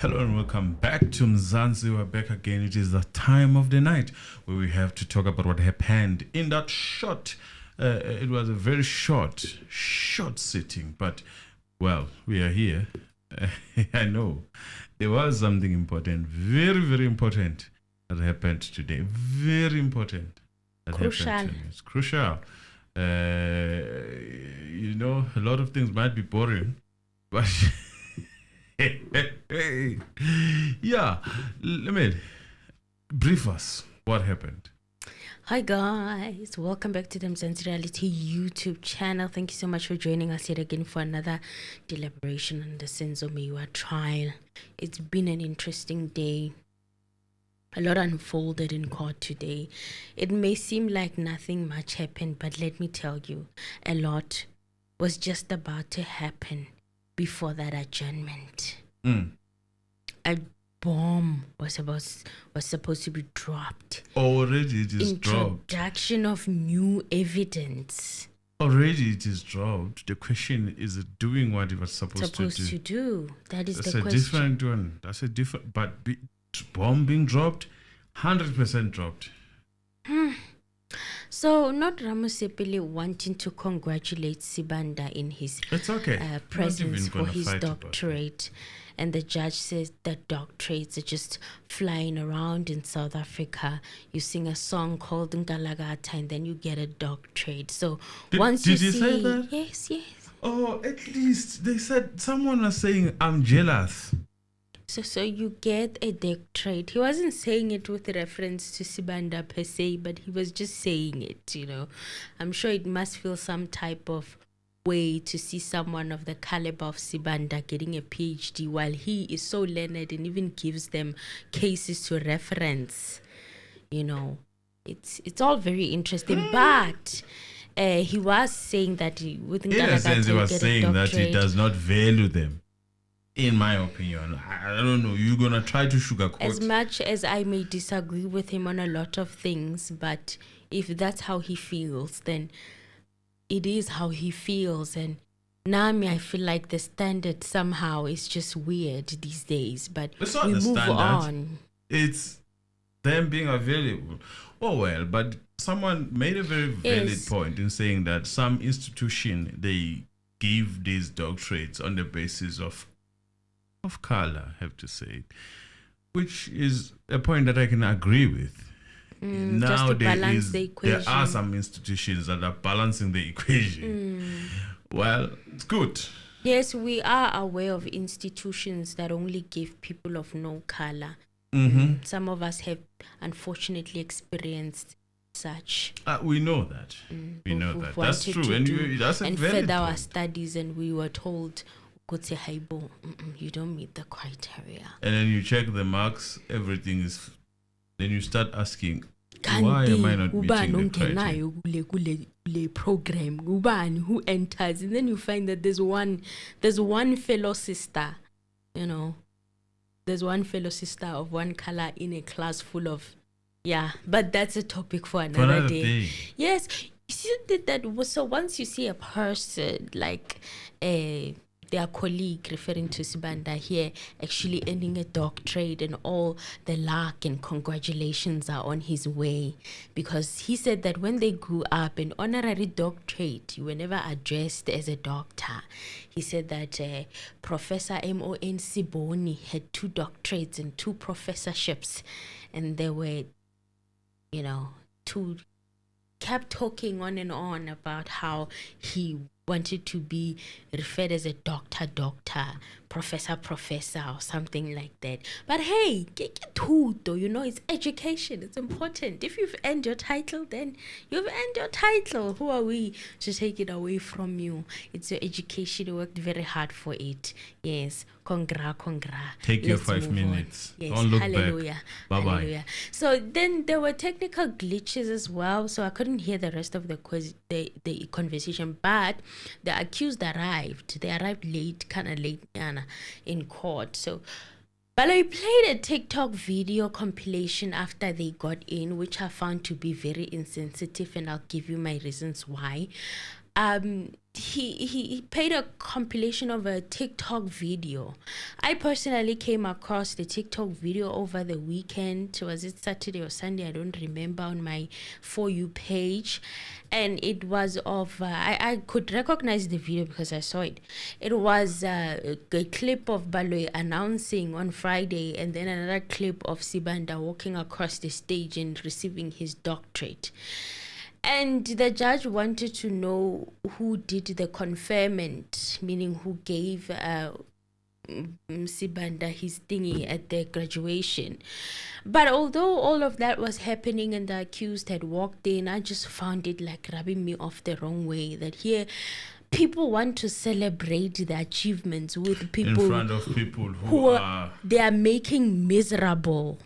Hello and welcome back to Mzansi. We're back again. It is the time of the night where we have to talk about what happened in that short. It was a very short sitting, but well, we are here. I know there was something important, very, very important that happened today. Very important. Crucial. It's crucial. You know, a lot of things might be boring, but. Yeah, let me brief us what happened. Hi guys, welcome back to the Mzansi Reality YouTube channel. Thank you so much for joining us yet again for another deliberation on the Senzo Meyiwa trial. It's been an interesting day. A lot unfolded in court today. It may seem like nothing much happened, but let me tell you, a lot was just about to happen before that adjournment. A bomb was supposed to be dropped. Already it is dropped. Introduction of new evidence. Already it is dropped. The question is it doing what it was supposed to do? That is That's the a question. different one. That's a different. But bomb being dropped, 100% dropped. So, not Ramusepili wanting to congratulate Sibanda in his presence for his doctorate. And the judge says that doctorates are just flying around in South Africa. You sing a song called Ngalagata and then you get a doctorate. So, did you say that? Yes. Oh, at least they said someone was saying, I'm jealous. So you get a doctorate. He wasn't saying it with reference to Sibanda per se, but he was just saying it, you know. I'm sure it must feel some type of way to see someone of the caliber of Sibanda getting a PhD while he is so learned and even gives them cases to reference. You know, it's all very interesting. But he was saying that with in a sense, he was saying that he does not value them. In my opinion, I don't know. You're going to try to sugarcoat. As much as I may disagree with him on a lot of things, but if that's how he feels, then it is how he feels. And Nami, I feel like the standard somehow is just weird these days. But we move on. It's them being available. Oh, well, but someone made a very valid point in saying that some institution, they give these doctorates on the basis of color, I have to say, which is a point that I can agree with. Now there are some institutions that are balancing the equation. Well, it's good. Yes, we are aware of institutions that only give people of no color. Some of us have unfortunately experienced such. We know that. We know that. That's true. And that's a valid further our point. studies, and we were told, you don't meet the criteria. And then you check the marks, everything is. Then you start asking, why am I not meeting the criteria? Program, who enters, and then you find that there's one fellow sister, you know, there's one fellow sister of one color in a class full of, but that's a topic for another day. Yes, you see that. So once you see a person like their colleague, referring to Sibanda here, actually earning a doctorate, and all the luck and congratulations are on his way, because he said that when they grew up, an honorary doctorate, you were never addressed as a doctor. He said that Professor M.O.N. Siboni had 2 doctorates and 2 professorships, and they were, you know, kept talking on and on about how he wanted to be referred as a doctor, professor, or something like that. But hey, you know, it's education. It's important. If you've earned your title, then you've earned your title. Who are we to take it away from you? It's your education. You worked very hard for it. Yes. Congra. Take your 5 minutes. Yes. Don't look Hallelujah. back. Bye-bye. Hallelujah. So then there were technical glitches as well. So I couldn't hear the rest of the conversation. But the accused arrived. They arrived late, kind of late, in court. So BALOYI played a TikTok video compilation after they got in, which I found to be very insensitive, and I'll give you my reasons why. he paid a compilation of a TikTok video. I personally came across the TikTok video over the weekend. Was it Saturday or Sunday? I don't remember, on my For You page. And it was of, I could recognize the video because I saw it. It was a clip of BALOYI announcing on Friday, and then another clip of Sibanda walking across the stage and receiving his doctorate. And the judge wanted to know who did the conferment, meaning who gave Sibanda his thingy at the graduation. But although all of that was happening and the accused had walked in, I just found it like rubbing me off the wrong way. That here, people want to celebrate the achievements with people in front of people who they are making miserable.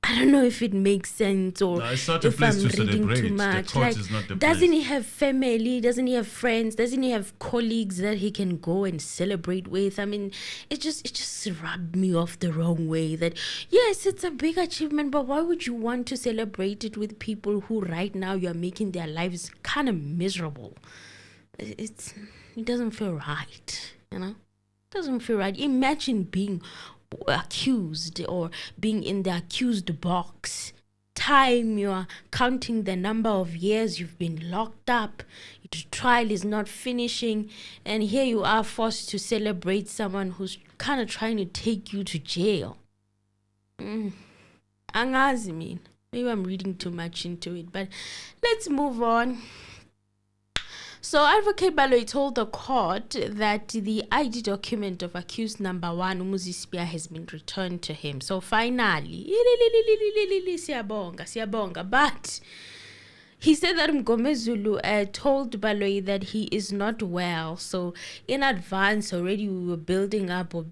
I don't know if it makes sense, or it's not a if place I'm to reading celebrate. too much. The court Like, is not the doesn't place. he have family? Doesn't he have friends? Doesn't he have colleagues that he can go and celebrate with? I mean, it just rubbed me off the wrong way. That yes, it's a big achievement, but why would you want to celebrate it with people who right now you're making their lives kind of miserable? It doesn't feel right, you know. It doesn't feel right. Imagine being accused or being in the accused box. Time you are counting the number of years you've been locked up, the trial is not finishing, and here you are forced to celebrate someone who's kind of trying to take you to jail. Angazi mean, maybe I'm reading too much into it, but let's move on. So Advocate BALOYI told the court that the ID document of accused number 1, Umuzi Spear, has been returned to him. So finally, siyabonga. But he said that MGOMEZULU told BALOYI that he is not well. So in advance already we were building up or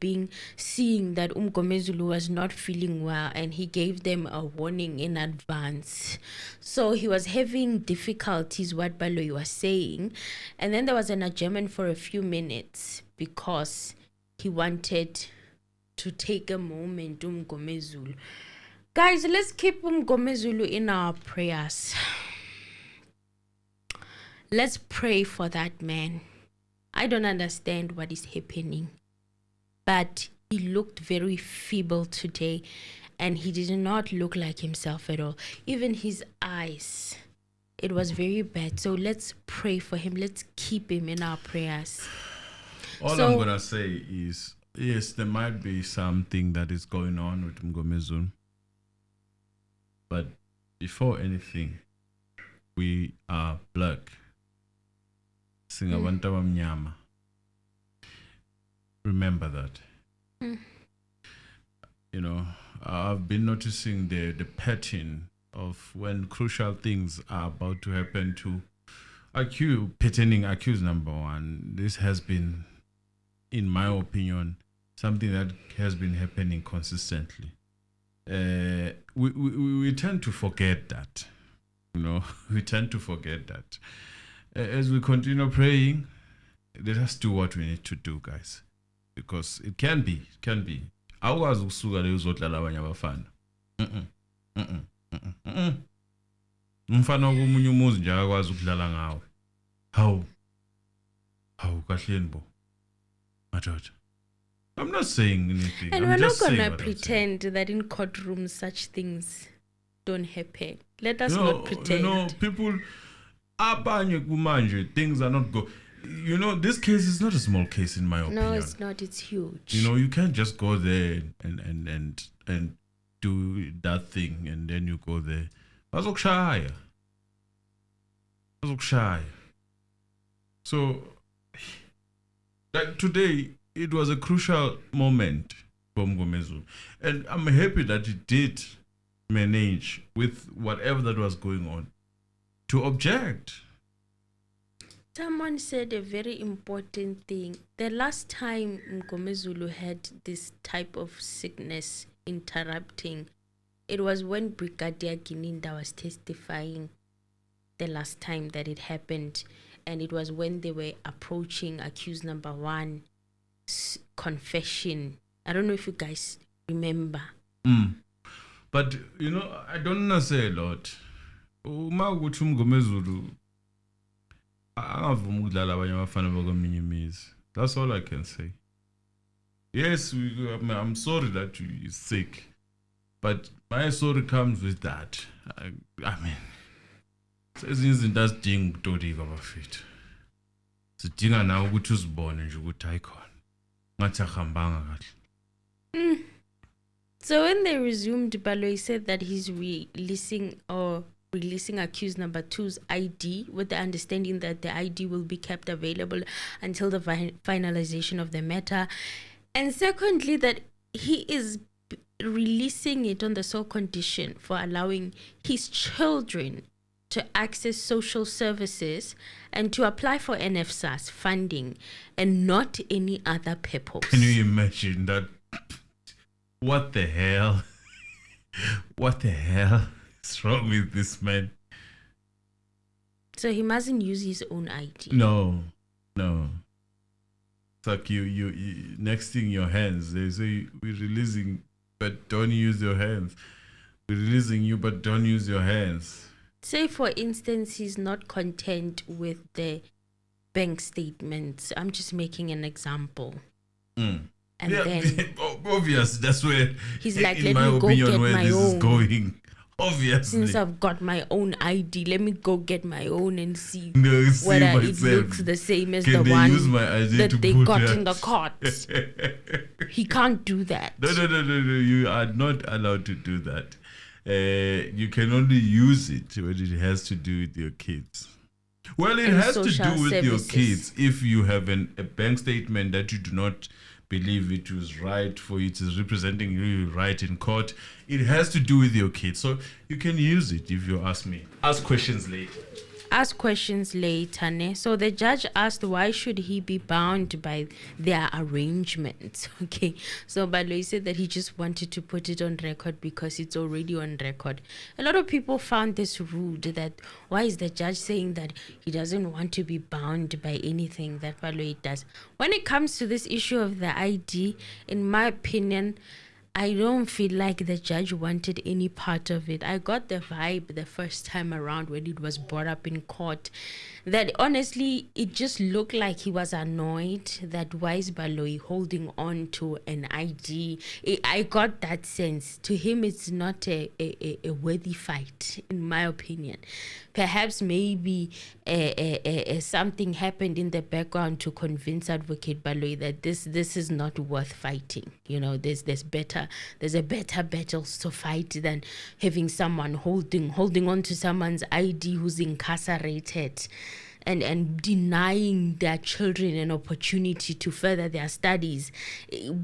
seeing that MGOMEZULU was not feeling well, and he gave them a warning in advance. So he was having difficulties, what BALOYI was saying. And then there was an adjournment for a few minutes because he wanted to take a moment, MGOMEZULU. Guys, let's keep MGOMEZULU in our prayers. Let's pray for that man. I don't understand what is happening, but he looked very feeble today, and he did not look like himself at all. Even his eyes, it was very bad. So let's pray for him. Let's keep him in our prayers. All I'm going to say is, yes, there might be something that is going on with MGOMEZULU, but before anything, we are black. Singabantu abamnyama. Remember that. You know, I've been noticing the pattern of when crucial things are about to happen to pertaining accused number 1. This has been, in my opinion, something that has been happening consistently. We tend to forget that. You know, we tend to forget that. As we continue praying, let us do what we need to do, guys, because it can be. Awukwazi ukusuka leyo uzodlala abanye abafana. Umfana komunye umuzi nje akwazi ukudlala ngawe. Hawu kahleni bo. Madoda. I'm not saying anything. And I'm we're not just going to saying pretend that in courtrooms such things don't happen. Let us not pretend. You know, people abanye kumanje, things are not go. You know, this case is not a small case in my opinion. No, it's not. It's huge. You know, you can't just go there and do that thing and then you go there. Bazokushaya. So, like today, it was a crucial moment for MGOMEZULU, and I'm happy that he did manage with whatever that was going on to object. Someone said a very important thing. The last time MGOMEZULU had this type of sickness interrupting, it was when Brigadier Gininda was testifying the last time that it happened. And it was when they were approaching accused number 1's confession. I don't know if you guys remember. But, you know, I don't want to say a lot. Uma ukuthi MGOMEZULU angavumi ukudlala abanye abafana bakweminye imizi. That's all I can say. Yes, I'm sorry that you're sick, but my sorry comes with that. I mean, ezinye izinto azidingi ukutolika bafethu. Sidinga nawe ukuthi uzibone nje ukuthi ayikhona. Ngathi ahambanga kahle. So when they resumed, Baloyi said that he's releasing accused number 2's ID with the understanding that the ID will be kept available until the finalization of the matter. And secondly, that he is releasing it on the sole condition for allowing his children to access social services and to apply for NFSAS funding and not any other purpose. Can you imagine that? What the hell? What the hell is wrong with this man? So he mustn't use his own ID. No. It's like you next thing your hands. They say we're releasing, but don't use your hands. We're releasing you, but don't use your hands. Say for instance, he's not content with the bank statements. I'm just making an example. And then obvious, that's where he's like, in let my me go opinion, get where my this own. is going. Obviously. Since I've got my own ID, let me go get my own and see see whether it myself. looks the same as Can the they one use my ID that to they put got that? in the court. He can't do that. No. You are not allowed to do that. You can only use it when it has to do with your kids. Well, it has to do with your kids if you have a bank statement that you do not believe it was right for you, to representing you right in court. It has to do with your kids. So you can use it if you ask me. Ask questions later. Ne? So the judge asked why should he be bound by their arrangements. Okay. So Baloyi said that he just wanted to put it on record because it's already on record. A lot of people found this rude, that why is the judge saying that he doesn't want to be bound by anything that Baloyi does. When it comes to this issue of the ID, in my opinion, I don't feel like the judge wanted any part of it. I got the vibe the first time around when it was brought up in court that honestly, it just looked like he was annoyed that why is Baloyi holding on to an ID. I got that sense. To him, it's not a worthy fight, in my opinion. Perhaps maybe something happened in the background to convince Advocate Baloyi that this is not worth fighting. You know, there's a better battles to fight than having someone holding on to someone's ID who's incarcerated and denying their children an opportunity to further their studies.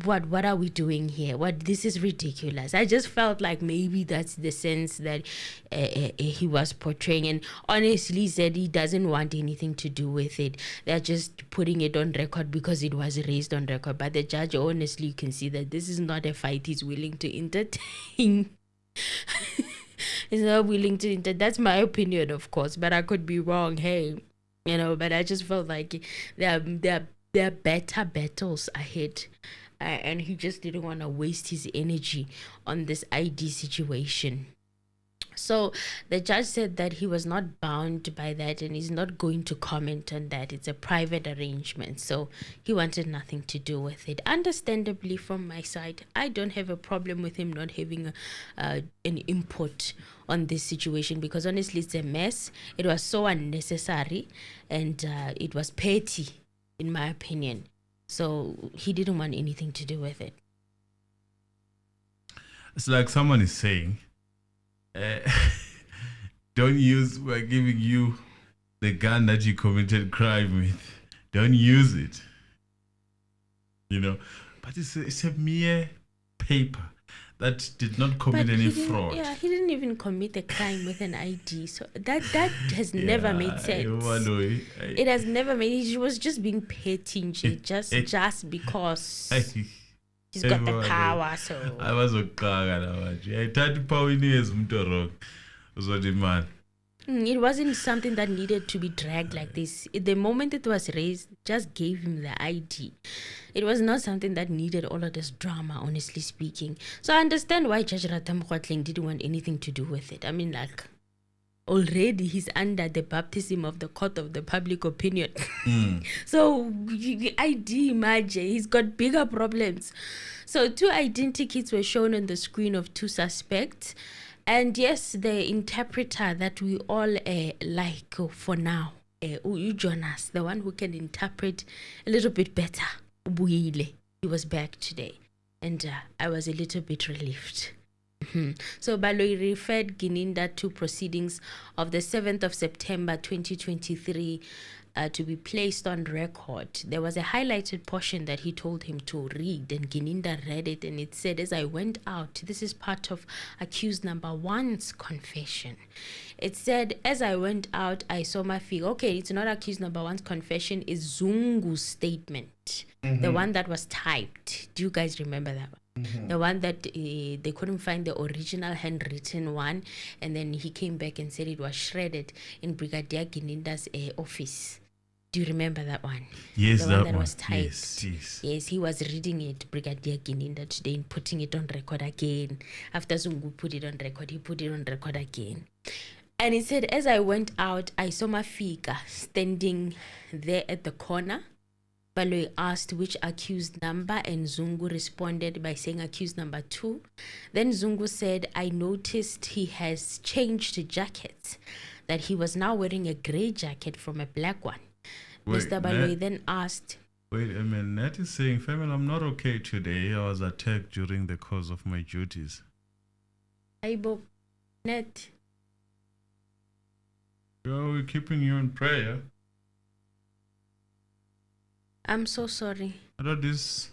What are we doing here? This is ridiculous. I just felt like maybe that's the sense that he was portraying, and honestly said he doesn't want anything to do with it. They're just putting it on record because it was raised on record. But the judge, honestly, you can see that this is not a fight he's willing to entertain. He's not willing to entertain. That's my opinion, of course, but I could be wrong. Hey, you know, but I just felt like there are better battles ahead, and he just didn't want to waste his energy on this ID situation. So the judge said that he was not bound by that and he's not going to comment on that. It's a private arrangement. So he wanted nothing to do with it. Understandably, from my side, I don't have a problem with him not having an input on this situation, because honestly, it's a mess. It was so unnecessary and it was petty, in my opinion. So he didn't want anything to do with it. It's like someone is saying, we're giving you the gun that you committed crime with. Don't use it. You know, but it's a mere paper that did not commit any fraud. Yeah, he didn't even commit a crime with an ID. So that has never made sense. It has never made. He was just being petty, just because he's got the power. So I was a I tried power in his wrong. Was what the man. It wasn't something that needed to be dragged like this. The moment it was raised, just gave him the ID. It was not something that needed all of this drama, honestly speaking. So I understand why Judge Ratam Kgotling didn't want anything to do with it. I mean, like, already he's under the baptism of the court of the public opinion. So ID imagine he's got bigger problems. So 2 identikits were shown on the screen of 2 suspects. And yes, the interpreter that we all like for now, Jonas, the one who can interpret a little bit better, Buile, he was back today. And I was a little bit relieved. So Baloyi referred Gininda to proceedings of the 7th of September 2023 to be placed on record. There was a highlighted portion that he told him to read, and Gininda read it, and it said, as I went out, this is part of accused number 1's confession. It said, as I went out, I saw my figure. Okay, it's not accused number 1's confession, it's ZUNGU'S statement, the one that was typed. Do you guys remember that one? The one that they couldn't find the original handwritten one, and then he came back and said it was shredded in Brigadier Gininda's office. Do you remember that one? Yes, the that one that was typed. Yes, he was reading it, Brigadier Gininda, today, and putting it on record again. After Zungu put it on record, he put it on record again. And he said, as I went out, I saw my figure standing there at the corner. Baloyi asked which accused number, and Zungu responded by saying accused number 2. Then Zungu said, I noticed he has changed jackets, that he was now wearing a gray jacket from a black one. Mr. Baloyi then asked, wait a minute, Nat is saying, Family, I'm not okay today. I was attacked during the course of my duties. Aibo, Nat. Yo, we're keeping you in prayer. I'm so sorry. I thought this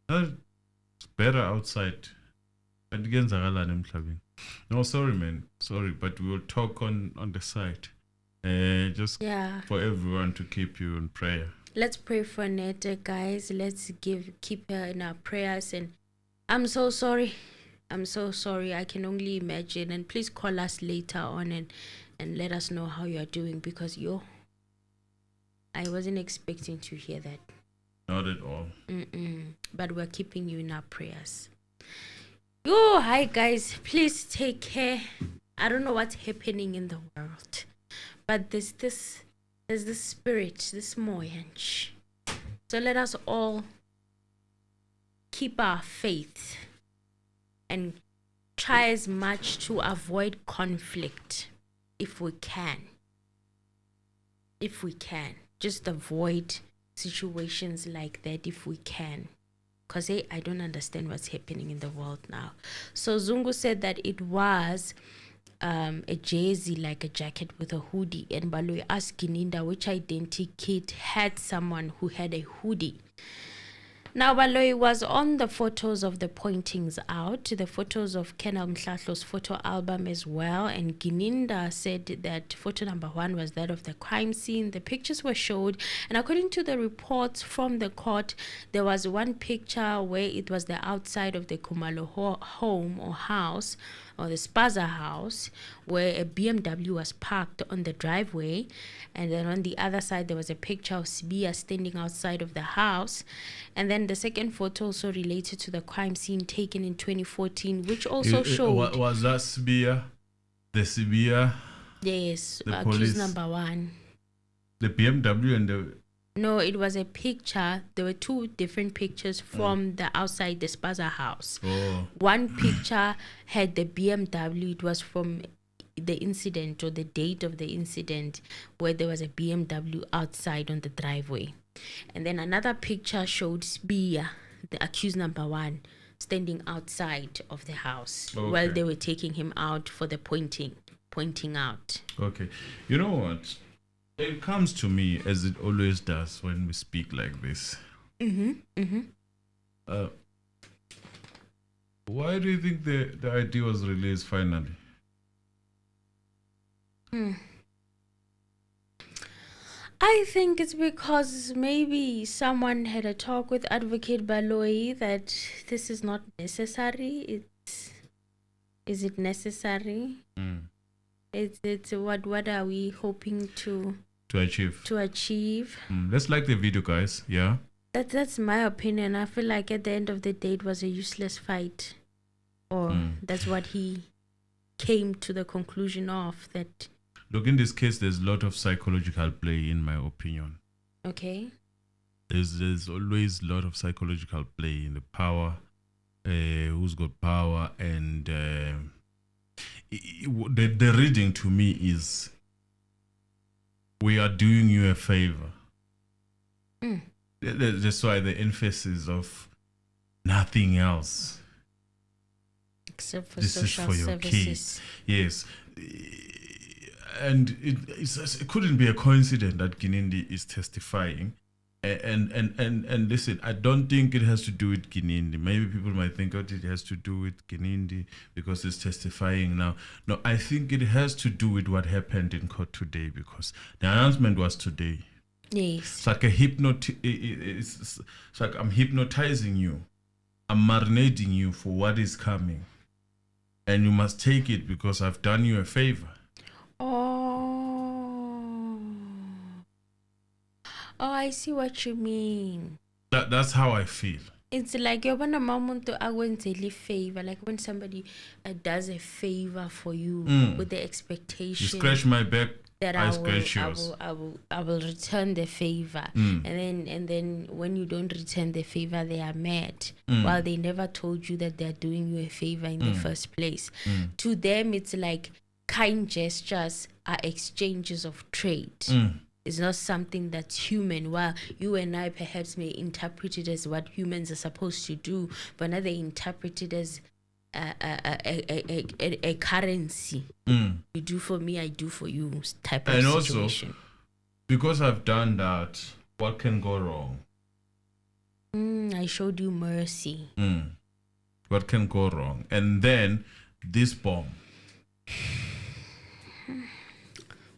is better outside. No, sorry, man. Sorry, but we will talk on the side. Just for everyone to keep you in prayer. Let's pray for Netta, guys. Let's keep her in our prayers. And I'm so sorry. I'm so sorry. I can only imagine. And please call us later on and let us know how you're doing, because I wasn't expecting to hear that. Not at all. But we're keeping you in our prayers. Hi guys, please take care. I don't know what's happening in the world, but there's this spirit, this moyanch. So let us all keep our faith and try as much to avoid conflict if we can. Just avoid situations like that if we can. Because I don't understand what's happening in the world now. So Zungu said that it was a jersey, like a jacket with a hoodie. And Baloyi asked Gininda which identikit had someone who had a hoodie. Now, Baloyi was on the photos of the pointings out, the photos of Colonel Mhlahlo's photo album as well. And Gininda said that photo number 1 was that of the crime scene. The pictures were showed, and according to the reports from the court, there was one picture where it was the outside of the Kumalo home or house, or the Spaza house, where a BMW was parked on the driveway. And then on the other side, there was a picture of Sibia standing outside of the house. And then the second photo also related to the crime scene taken in 2014, which also showed... Was that Sibia? The Sibia? Yes, the accused police, number 1. The BMW and the... No, it was a picture. There were 2 different pictures from the outside the Spaza house. One picture had the BMW. It was from the incident, or the date of the incident, where there was a BMW outside on the driveway. And then another picture showed Sibia, the accused number 1, standing outside of the house while they were taking him out for the pointing out. Okay. You know what? It comes to me, as it always does when we speak like this. Why do you think the ID was released finally? I think it's because maybe someone had a talk with Advocate Baloyi that this is not necessary. Is it necessary? It's what are we hoping to achieve? Let's like the video, guys. Yeah. That's my opinion. I feel like at the end of the day, it was a useless fight, or that's what he came to the conclusion of, that Look, in this case, there's a lot of psychological play, in my opinion. Okay. There's always a lot of psychological play in the power, who's got power, and the reading to me is, we are doing you a favor. That's why the emphasis of nothing else. Except for this social is for your services. kids. Yes. And it couldn't be a coincidence that Ginindi is testifying. And listen, I don't think it has to do with Ginindi. Maybe people might think, oh, it has to do with Ginindi because it's testifying now. No, I think it has to do with what happened in court today, because the announcement was today. Yes. It's like it's like I'm hypnotizing you. I'm marinating you for what is coming. And you must take it because I've done you a favor. Oh, I see what you mean. That's how I feel. It's like you're going to favor, like when somebody does a favor for you with the expectation. You scratch my back, that I scratch yours. I will return the favor, and then when you don't return the favor, they are mad. While they never told you that they're doing you a favor in the first place. To them, it's like kind gestures are exchanges of trade. It's not something that's human. While you and I perhaps may interpret it as what humans are supposed to do, but now they interpret it as a currency. You do for me, I do for you type of situation. Also, because I've done that, what can go wrong? I showed you mercy. What can go wrong? And then this bomb.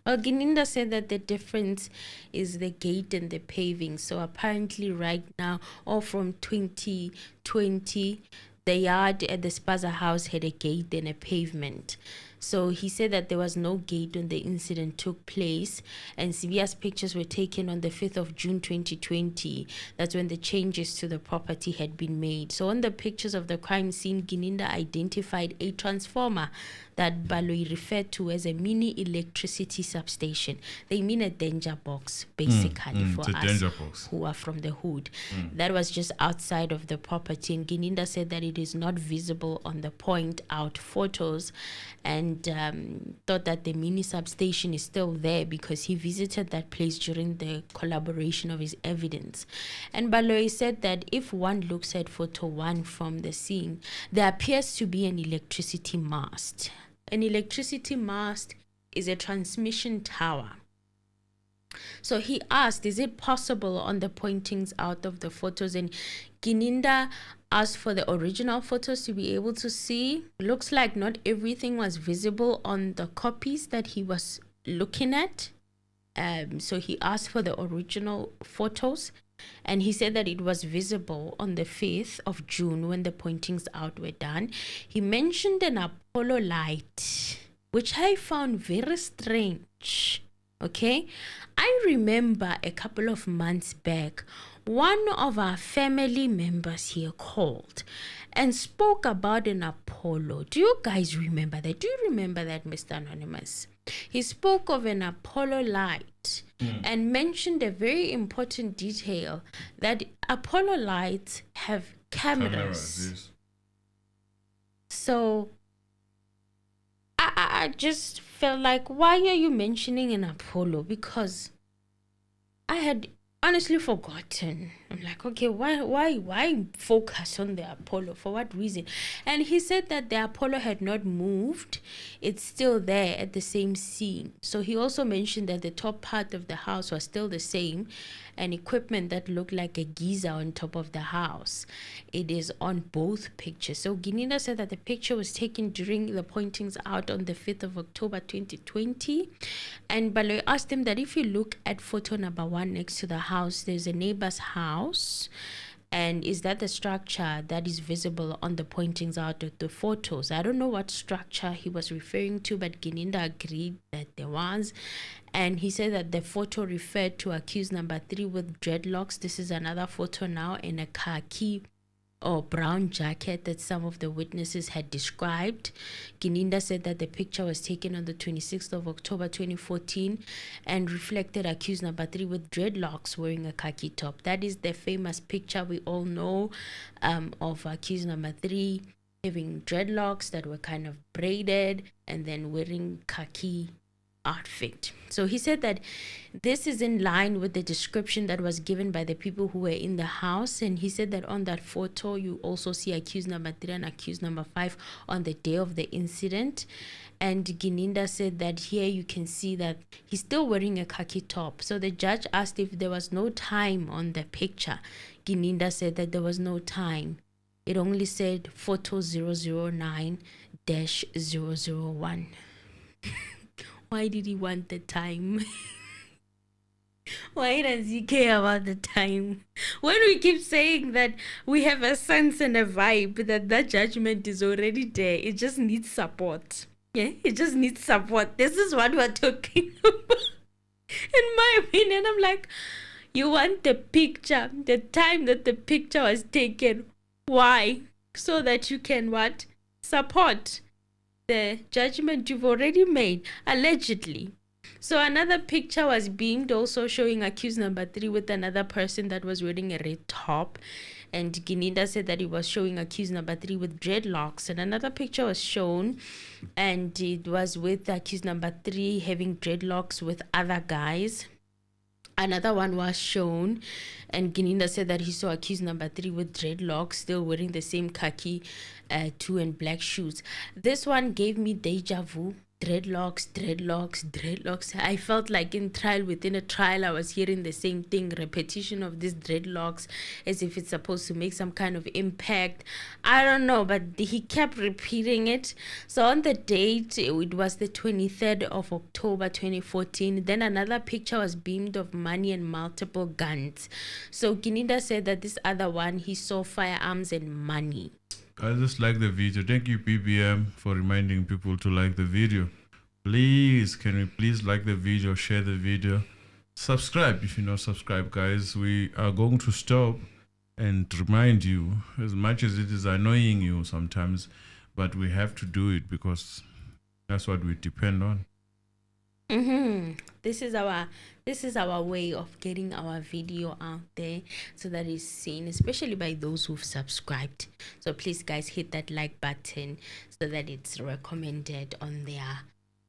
Well, Gininda said that the difference is the gate and the paving. So apparently right now, or from 2020, the yard at the Spaza house had a gate and a pavement. So he said that there was no gate when the incident took place, and Sibia's pictures were taken on the 5th of June 2020. That's when the changes to the property had been made. So on the pictures of the crime scene, Gininda identified a transformer that BALOYI referred to as a mini electricity substation. They mean a danger box, basically, for us who are from the hood. That was just outside of the property, and Gininda said that it is not visible on the point out photos, and thought that the mini substation is still there because he visited that place during the collaboration of his evidence. And BALOYI said that if one looks at photo 1 from the scene, there appears to be an electricity mast. An electricity mast is a transmission tower. So he asked, is it possible on the pointings out of the photos? And Gininda asked for the original photos to be able to see. Looks like not everything was visible on the copies that he was looking at. So he asked for the original photos. And he said that it was visible on the 5th of June when the pointings out were done. He mentioned an Apollo light, which I found very strange. Okay, I remember a couple of months back, one of our family members here called and spoke about an Apollo. Do you guys remember that? Do you remember that, Mr. Anonymous? He spoke of an Apollo light and mentioned a very important detail, that Apollo lights have cameras. Yes. So I just felt like, why are you mentioning an Apollo? Because I had honestly forgotten. I'm like, okay, why focus on the Apollo? For what reason? And he said that the Apollo had not moved. It's still there at the same scene. So he also mentioned that the top part of the house was still the same, and equipment that looked like a geyser on top of the house. It is on both pictures. So Gininda said that the picture was taken during the pointings out on the 5th of October 2020. And BALOYI asked him that if you look at photo number 1 next to the house, there's a neighbor's house. And is that the structure that is visible on the pointings out of the photos? I don't know what structure he was referring to, but Gininda agreed that there was. And he said that the photo referred to accused number 3 with dreadlocks. This is another photo now in a khaki or brown jacket that some of the witnesses had described. Gininda said that the picture was taken on the 26th of October 2014 and reflected accused number 3 with dreadlocks wearing a khaki top. That is the famous picture we all know of accused number 3 having dreadlocks that were kind of braided and then wearing khaki outfit. So he said that this is in line with the description that was given by the people who were in the house, and he said that on that photo you also see accused number 3 and accused number 5 on the day of the incident. And Gininda said that here you can see that he's still wearing a khaki top. So the judge asked if there was no time on the picture. Gininda said that there was no time. It only said photo 009-001. Why did he want the time? Why does he care about the time? When we keep saying that we have a sense and a vibe that judgment is already there, it just needs support. Yeah, it just needs support. This is what we're talking about. In my opinion, I'm like, you want the picture, the time that the picture was taken. Why? So that you can what? Support the judgment you've already made, allegedly. So another picture was beamed, also showing accused number 3 with another person that was wearing a red top. And Gininda said that he was showing accused number 3 with dreadlocks. And another picture was shown, and it was with accused number 3 having dreadlocks with other guys. Another one was shown, and Gininda said that he saw accused number 3 with dreadlocks, still wearing the same khaki 2 and black shoes. This one gave me deja vu. Dreadlocks. I felt like in trial within a trial, I was hearing the same thing, repetition of these dreadlocks, as if it's supposed to make some kind of impact. I don't know, but he kept repeating it. So on the date, it was the 23rd of October 2014. Then another picture was beamed of money and multiple guns. So Gininda said that this other one, he saw firearms and money. I just like the video. Thank you, BBM, for reminding people to like the video. Please, can we please like the video, share the video, subscribe if you're not subscribed, guys. We are going to stop and remind you, as much as it is annoying you sometimes, but we have to do it because that's what we depend on. This is our way of getting our video out there so that it's seen, especially by those who've subscribed. So please, guys, hit that like button so that it's recommended on their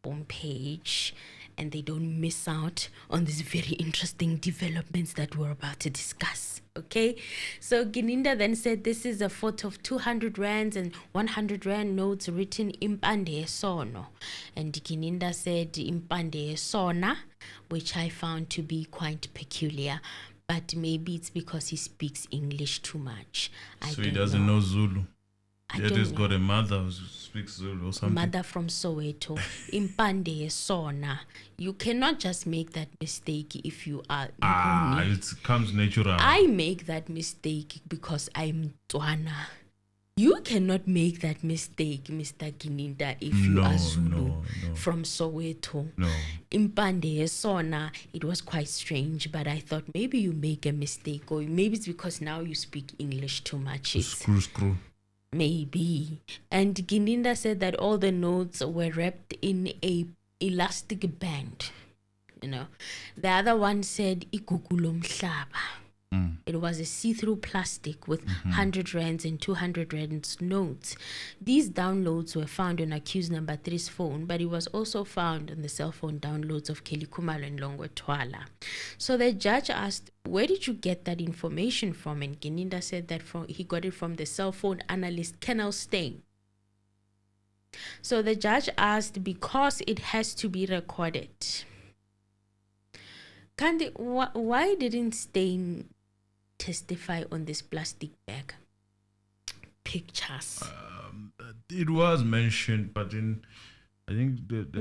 homepage and they don't miss out on these very interesting developments that we're about to discuss. Okay, so Gininda then said this is a photo of 200 rands and 100 rand notes written Impande Sono, and Gininda said Impande Sona, which I found to be quite peculiar, but maybe it's because he speaks English too much. So he doesn't know Zulu. He has got a mother who speaks Zulu or something. Mother from Soweto. Impande Sona. You cannot just make that mistake if you are. It comes natural. I make that mistake because I'm Tswana. You cannot make that mistake, Mr. Gininda, if you are Zulu from Soweto. No. Impande Sona, it was quite strange, but I thought maybe you make a mistake, or maybe it's because now you speak English too much. Screw. Maybe. And Gininda said that all the notes were wrapped in a elastic band. You know, the other one said Igugulo Mhlaba. It was a see-through plastic with 100 rands and 200 rands notes. These downloads were found on accused number 3's phone, but it was also found on the cell phone downloads of Kelly Kumalo and Longo Twala. So the judge asked, where did you get that information from? And Gininda said that he got it from the cell phone analyst Kennel Stein. So the judge asked, because it has to be recorded, why didn't Stein testify on this plastic bag pictures? It was mentioned, but I think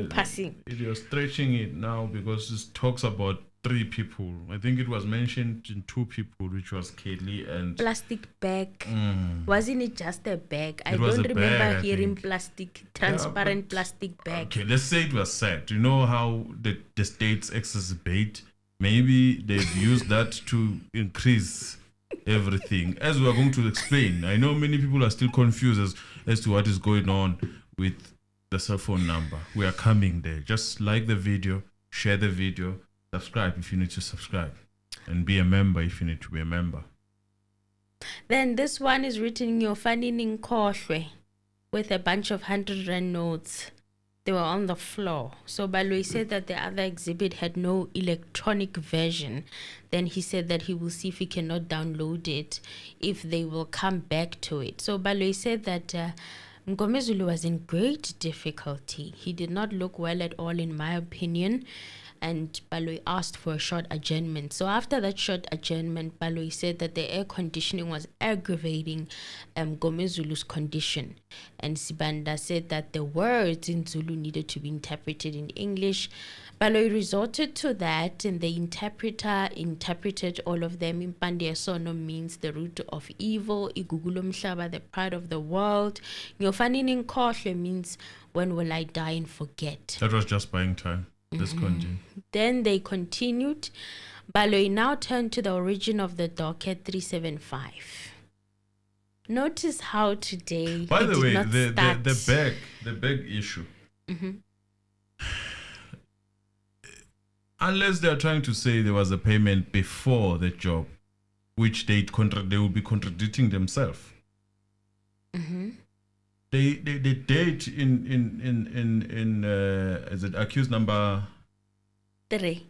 passing. It was stretching it now because it talks about 3 people. I think it was mentioned in 2 people, which was Kelly and plastic bag. Wasn't it just a bag? I was don't a remember bag, hearing plastic, transparent plastic bag. Okay, let's say it was set. You know how the states exacerbate? Maybe they've used that to increase everything, as we are going to explain. I know many people are still confused as to what is going on with the cell phone number. We are coming there. Just like the video, share the video, subscribe if you need to subscribe, and be a member if you need to be a member. Then this one is written in your Fanini Nkoshwe with a bunch of 100 Rand notes. They were on the floor. So Baloyi said that the other exhibit had no electronic version. Then he said that he will see if he cannot download it, if they will come back to it. So Baloyi said that MGOMEZULU was in great difficulty. He did not look well at all, in my opinion. And Baloyi asked for a short adjournment. So after that short adjournment, Baloyi said that the air conditioning was aggravating MGOMEZULU's condition. And Sibanda said that the words in Zulu needed to be interpreted in English. Baloyi resorted to that, and the interpreter interpreted all of them. Impande Sono means the root of evil. Igugulo Mhlaba, the pride of the world. Nyofanini Nkohle means when will I die and forget. That was just buying time. Let's continue. Then they continued. Baloyi now turned to the origin of the docket 375. Notice how today. By the way, the bag issue. Unless they are trying to say there was a payment before the job, which they will be contradicting themselves. The date in is it accused number 3?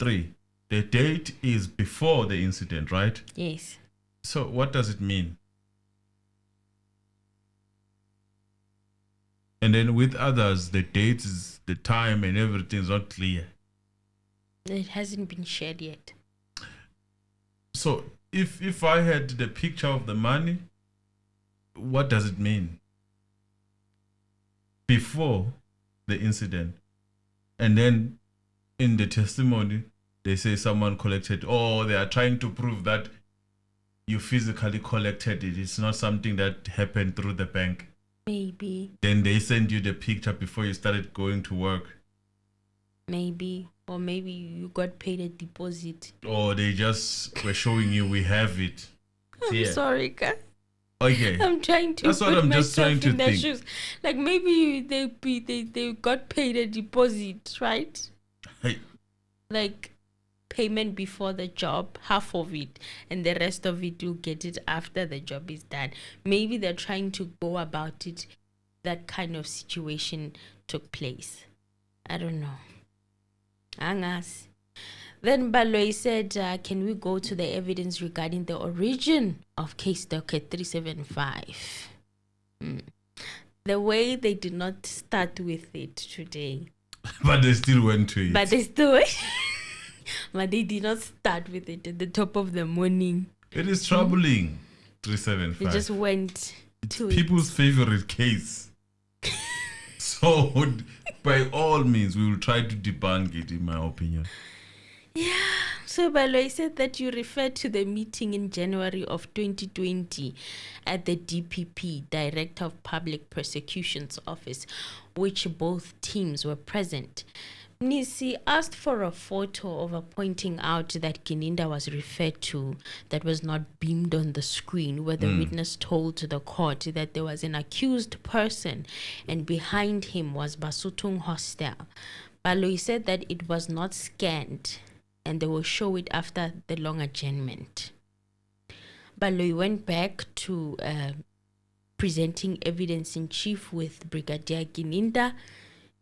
The date is before the incident, right? Yes. So what does it mean? And then with others, the date is the time and everything is not clear. It hasn't been shared yet. So if I had the picture of the money, what does it mean? Before the incident, and then in the testimony they say someone collected, or they are trying to prove that you physically collected it. It's not something that happened through the bank. Maybe. Then they send you the picture before you started going to work. Maybe. Or maybe you got paid a deposit. Or they just were showing you, we have it. I'm sorry, guys. Okay. I'm trying to. That's what I'm just trying to think. Shoes. Like maybe they got paid a deposit, right? Hey. Like payment before the job, half of it, and the rest of it you'll get it after the job is done. Maybe they're trying to go about it. That kind of situation took place. I don't know. Angas. Then Baloyi said, can we go to the evidence regarding the origin of case docket 375? The way they did not start with it today. But they still went to it. But they did not start with it at the top of the morning. It is troubling. 375. They just went to it. People's favorite case. So, by all means, we will try to debunk it, in my opinion. Yeah, so Baloyi said that you referred to the meeting in January of 2020 at the DPP, Director of Public Prosecution's Office, which both teams were present. Nisi asked for a photo of her, pointing out that Gininda was referred to that was not beamed on the screen, where the witness told the court that there was an accused person and behind him was Basutung Hostel. Baloyi said that it was not scanned and they will show it after the long adjournment. Baloyi went back to presenting evidence in chief with Brigadier Gininda,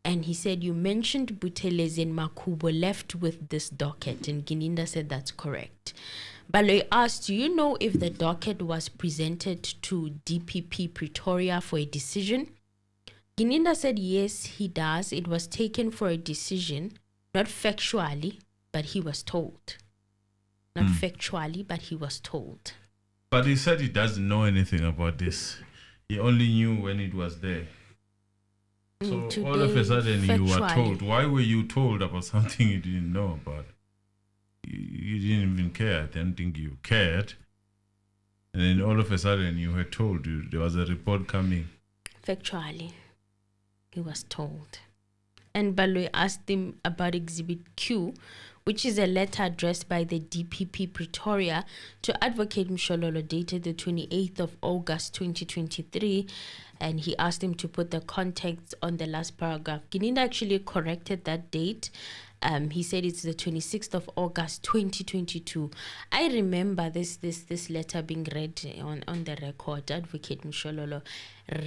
and he said, you mentioned Buthelezi and Makubo left with this docket, and Gininda said that's correct. Baloyi asked, do you know if the docket was presented to DPP Pretoria for a decision? Gininda said yes, he does. It was taken for a decision, not factually, but he was told. Not factually, but he was told. But he said he doesn't know anything about this. He only knew when it was there. So Today, all of a sudden you were factually. told. Why were you told about something you didn't know about? You didn't even care. I didn't think you cared. And then all of a sudden you were told there was a report coming. Factually, he was told. And Baloyi asked him about Exhibit Q, which is a letter addressed by the DPP Pretoria to Advocate Mshololo dated the 28th of August 2023. And he asked him to put the context on the last paragraph. Gininda actually corrected that date. He said it's the 26th of August 2022. I remember this letter being read on the record. Advocate Mshololo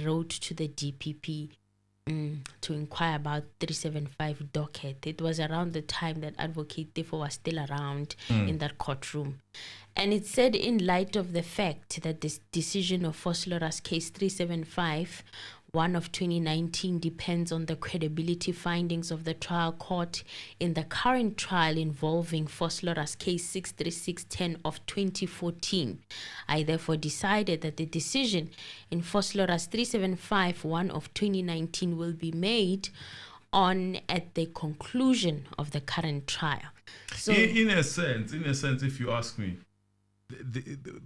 wrote to the DPP to inquire about 375 Docket. It was around the time that Advocate Tifo was still around in that courtroom. And it said, in light of the fact that this decision of Foslora's case 375, one of 2019, depends on the credibility findings of the trial court in the current trial involving Foslora's case 63610 of 2014. I therefore decided that the decision in Foslora's 375, one of 2019, will be made on at the conclusion of the current trial. So, in a sense, if you ask me,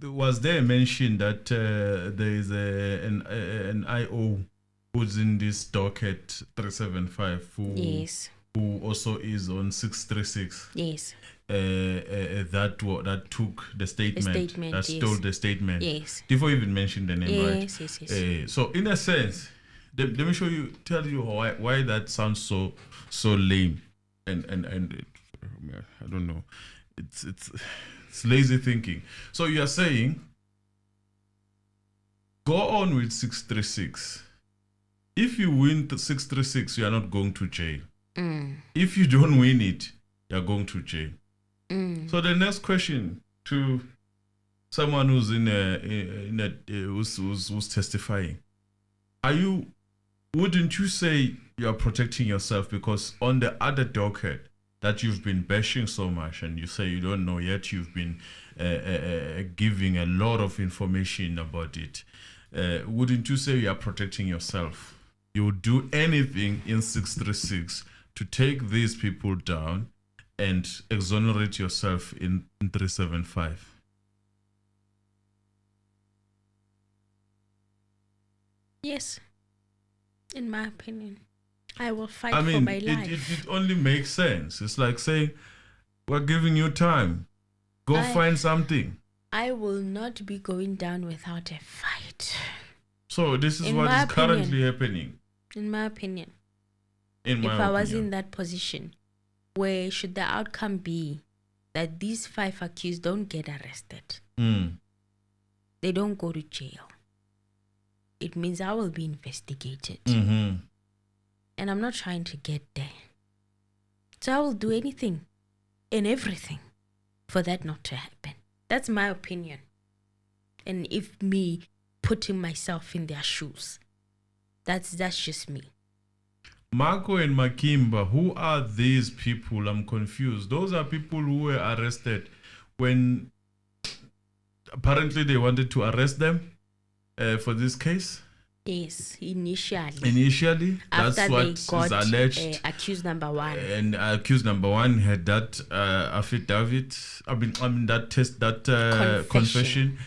was there a mention that there is an IO who's in this docket 375 who also is on 636? Yes. That took the statement, that stole the statement. Yes. Before you even mentioned the name, right? Yes. So in a sense, let me tell you why that sounds so lame, and I don't know, it's lazy thinking. So you are saying, go on with 636. If you win the 636, you are not going to jail. If you don't win it, you are going to jail. So the next question to someone who's who's testifying, wouldn't you say you are protecting yourself? Because on the other docket that you've been bashing so much, and you say you don't know yet, you've been giving a lot of information about it. Wouldn't you say you are protecting yourself? You would do anything in 636 to take these people down and exonerate yourself in 375. Yes, in my opinion. I will fight for my life. It only makes sense. It's like saying, we're giving you time. Go find something. I will not be going down without a fight. So this is what is currently happening. In my opinion. If I was in that position, where should the outcome be that these 5 accused don't get arrested? They don't go to jail. It means I will be investigated. And I'm not trying to get there. So I will do anything and everything for that not to happen. That's my opinion. And if me putting myself in their shoes, that's just me. Marco and Makimba, who are these people? I'm confused. Those are people who were arrested when apparently they wanted to arrest them for this case. Yes, initially. That's what is alleged. Accused number 1. And accused number 1 had that affidavit. I mean that test, that confession.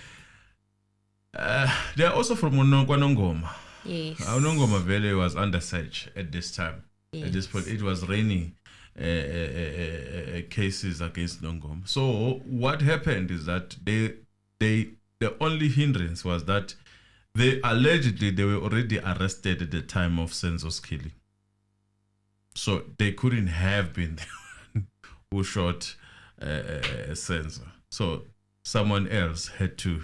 They are also from Onongoma. Yes. Onongoma Valley was under search at this time. Yes. At this point, it was raining cases against Nongoma. So what happened is that the only hindrance was that they were already arrested at the time of Senzo's killing. So they couldn't have been the one who shot Senzo. So someone else had to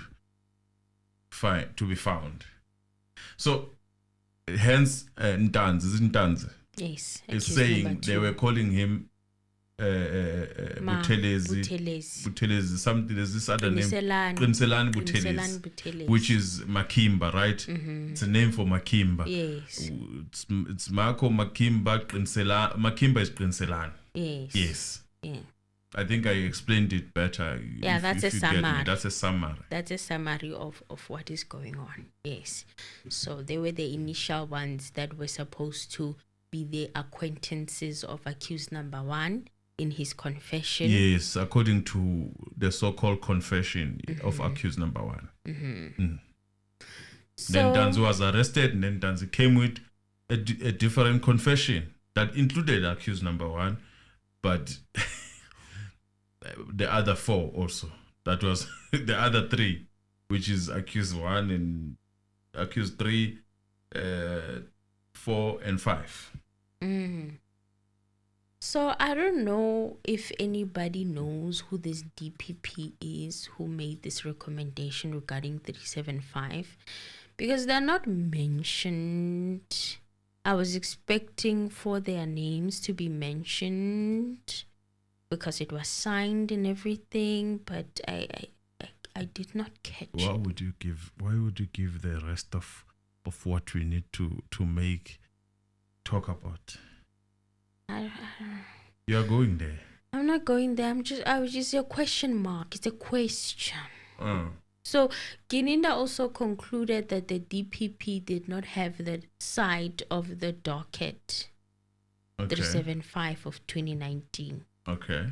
be found. So hence Ntanzi yes, is saying they were calling him Buthelezi, something. There's this other name, Qiniselani Buthelezi, which is Makimba, right? It's a name for Makimba. Yes. It's Marco Makimba Qiniselani. Makimba is Qiniselani. Yes. Yeah. I think I explained it better. Yeah, that's a summary. That's a summary. That's a summary of what is going on. Yes. So they were the initial ones that were supposed to be the acquaintances of accused number 1 in his confession. Yes, according to the so-called confession of accused number 1. So, then Ntanzi was arrested, and then Ntanzi came with a different confession. that included accused number 1, but the other 4 also. That was the other 3, which is accused 1 and accused 3, 4 and 5. So I don't know if anybody knows who this DPP is who made this recommendation regarding 375, because they're not mentioned. I was expecting for their names to be mentioned because it was signed and everything, but I did not catch. Why would you give the rest of what we need to talk about? You are going there. I'm not going there. I was just a question mark. It's a question. So Gininda also concluded that the DPP did not have the side of the docket 375 of 2019. Okay.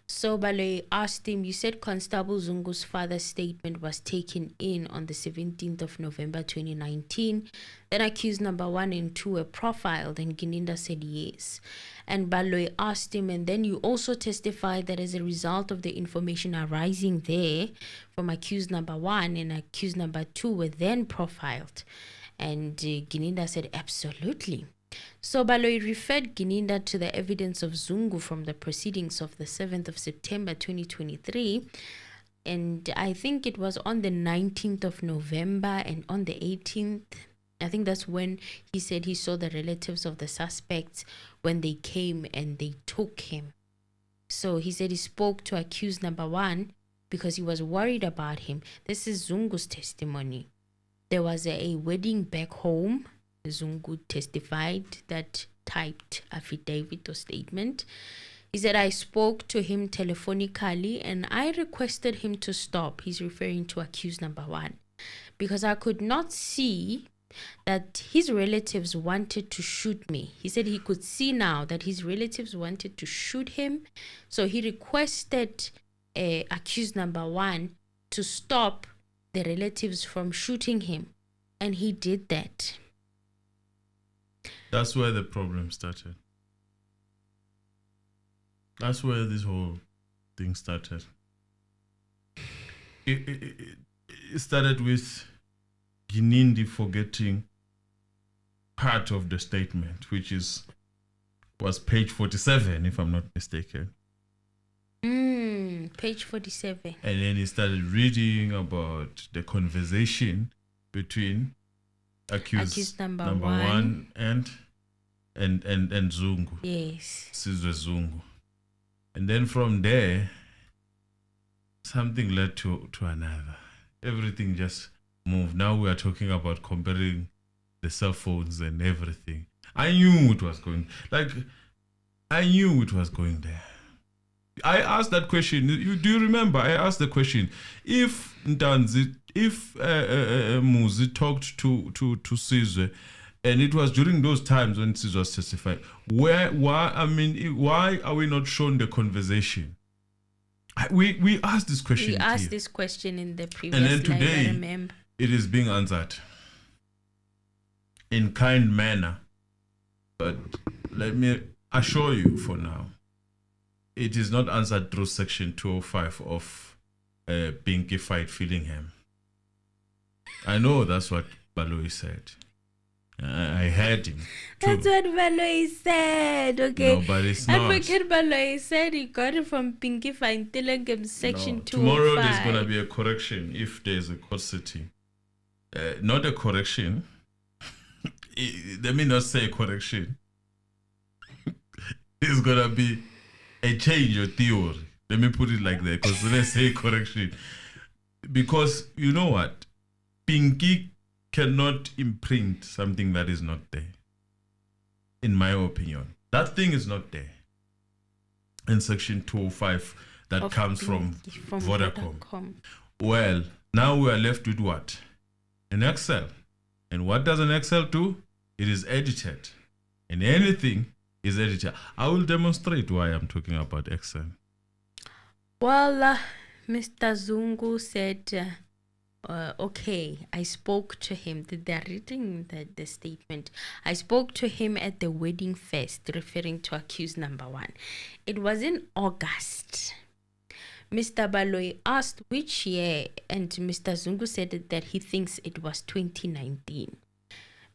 So Baloyi asked him, you said Constable Zungu's father's statement was taken in on the 17th of November 2019. Then accused number 1 and 2 were profiled, and Gininda said yes. And Baloyi asked him, and then you also testified that as a result of the information arising there from accused number 1 and accused number 2 were then profiled. And Gininda said absolutely. So Baloyi referred Gininda to the evidence of Zungu from the proceedings of the 7th of September 2023. And I think it was on the 19th of November and on the 18th. I think that's when he said he saw the relatives of the suspects when they came and they took him. So he said he spoke to accused number 1 because he was worried about him. This is Zungu's testimony. There was a wedding back home. Zungu testified, that typed affidavit or statement. He said, I spoke to him telephonically and I requested him to stop. He's referring to accused number 1, because I could not see that his relatives wanted to shoot me. He said he could see now that his relatives wanted to shoot him. So he requested accused number 1 to stop the relatives from shooting him. And he did that. That's where the problem started. That's where this whole thing started. It started with Ginindi forgetting part of the statement, which was page 47, if I'm not mistaken. Page 47. And then he started reading about the conversation between accused number 1 and Zungu. Yes. Sizwe Zungu. And then from there, something led to another. Everything just moved. Now we are talking about comparing the cell phones and everything. I knew it was going there. I asked that question. Do you remember? I asked the question. If Muzi talked to Sizwe, and it was during those times when Sizwe was testified, why are we not shown the conversation? We asked this question. We asked this question in the previous and then live, today, I remember. It is being answered in kind manner. But let me assure you for now, it is not answered through section 205 of Pinky Fight Fillingham. I know that's what Baloyi said. I heard him. Too. That's what Baloyi said, okay? No, but it's not. Advocate Baloyi said he got it from Pinky Fight Fillingham section 205. Tomorrow there's going to be a correction if there's a court sitting. Not a correction. Let me not say correction. It's going to be a change of theory. Let me put it like that, because let's say correction. Because you know what? Pinky cannot imprint something that is not there. In my opinion. That thing is not there. In section 205 that comes from Vodacom. Well, now we are left with what? An Excel. And what does an Excel do? It is edited. And anything is edited. I will demonstrate why I'm talking about Excel. Well, Mr. Zungu said okay, I spoke to him. They're reading the statement. I spoke to him at the wedding feast, referring to accused number 1. It was in August. Mr. Baloyi asked which year, and Mr. Zungu said that he thinks it was 2019.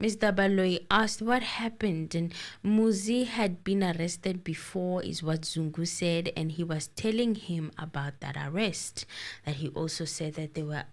Mr. Baloyi asked what happened, and Muzi had been arrested before, is what Zungu said, and he was telling him about that arrest. That he also said that there were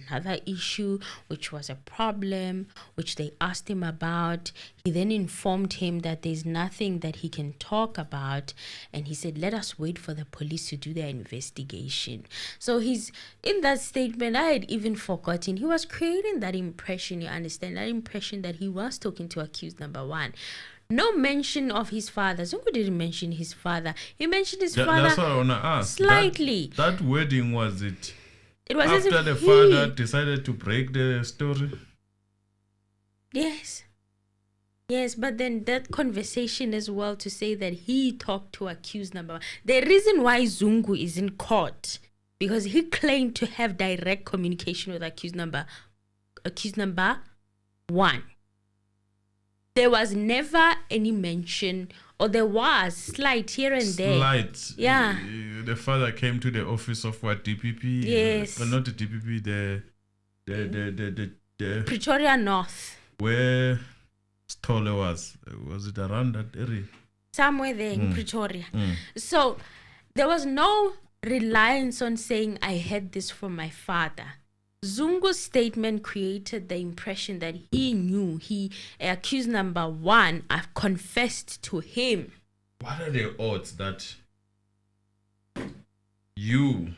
another issue which was a problem which they asked him about. He then informed him that there's nothing that he can talk about, and he said let us wait for the police to do their investigation. So he's in that statement, I had even forgotten, he was creating that impression, you understand, that impression that he was talking to accused number 1. No mention of his father. Zungu didn't mention his father. He mentioned his father. That's what I want to ask. Slightly. That wedding, was it? It was after as if the father decided to break the story? Yes. Yes, but then that conversation as well, to say that he talked to accused number 1. The reason why Zungu is in court, because he claimed to have direct communication with accused number 1. There was never any mention, or there was slight here and there. Slight. Yeah. The father came to the office of what, DPP? Yes. Not the DPP, the Pretoria North. Where Stoller was. Was it around that area? Somewhere there in Pretoria. So there was no reliance on saying I heard this from my father. Zungu's statement created the impression that he knew, accused number 1 confessed to him. What are the odds that you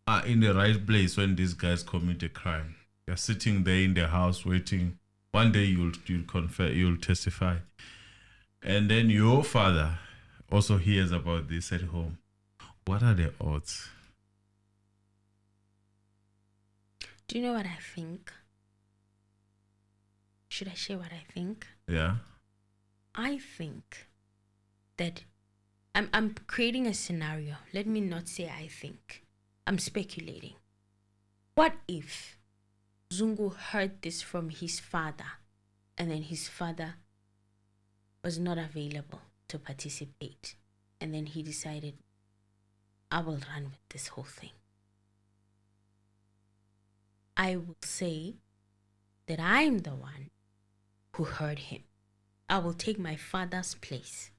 are in the right place when these guys commit a crime? You're sitting there in the house waiting. One day you'll confess, you'll testify. And then your father also hears about this at home. What are the odds? Do you know what I think? Should I share what I think? Yeah. I think that I'm creating a scenario. Let me not say I think. I'm speculating. What if Zungu heard this from his father, and then his father was not available to participate, and then he decided, I will run with this whole thing? I will say that I'm the one who heard him. I will take my father's place,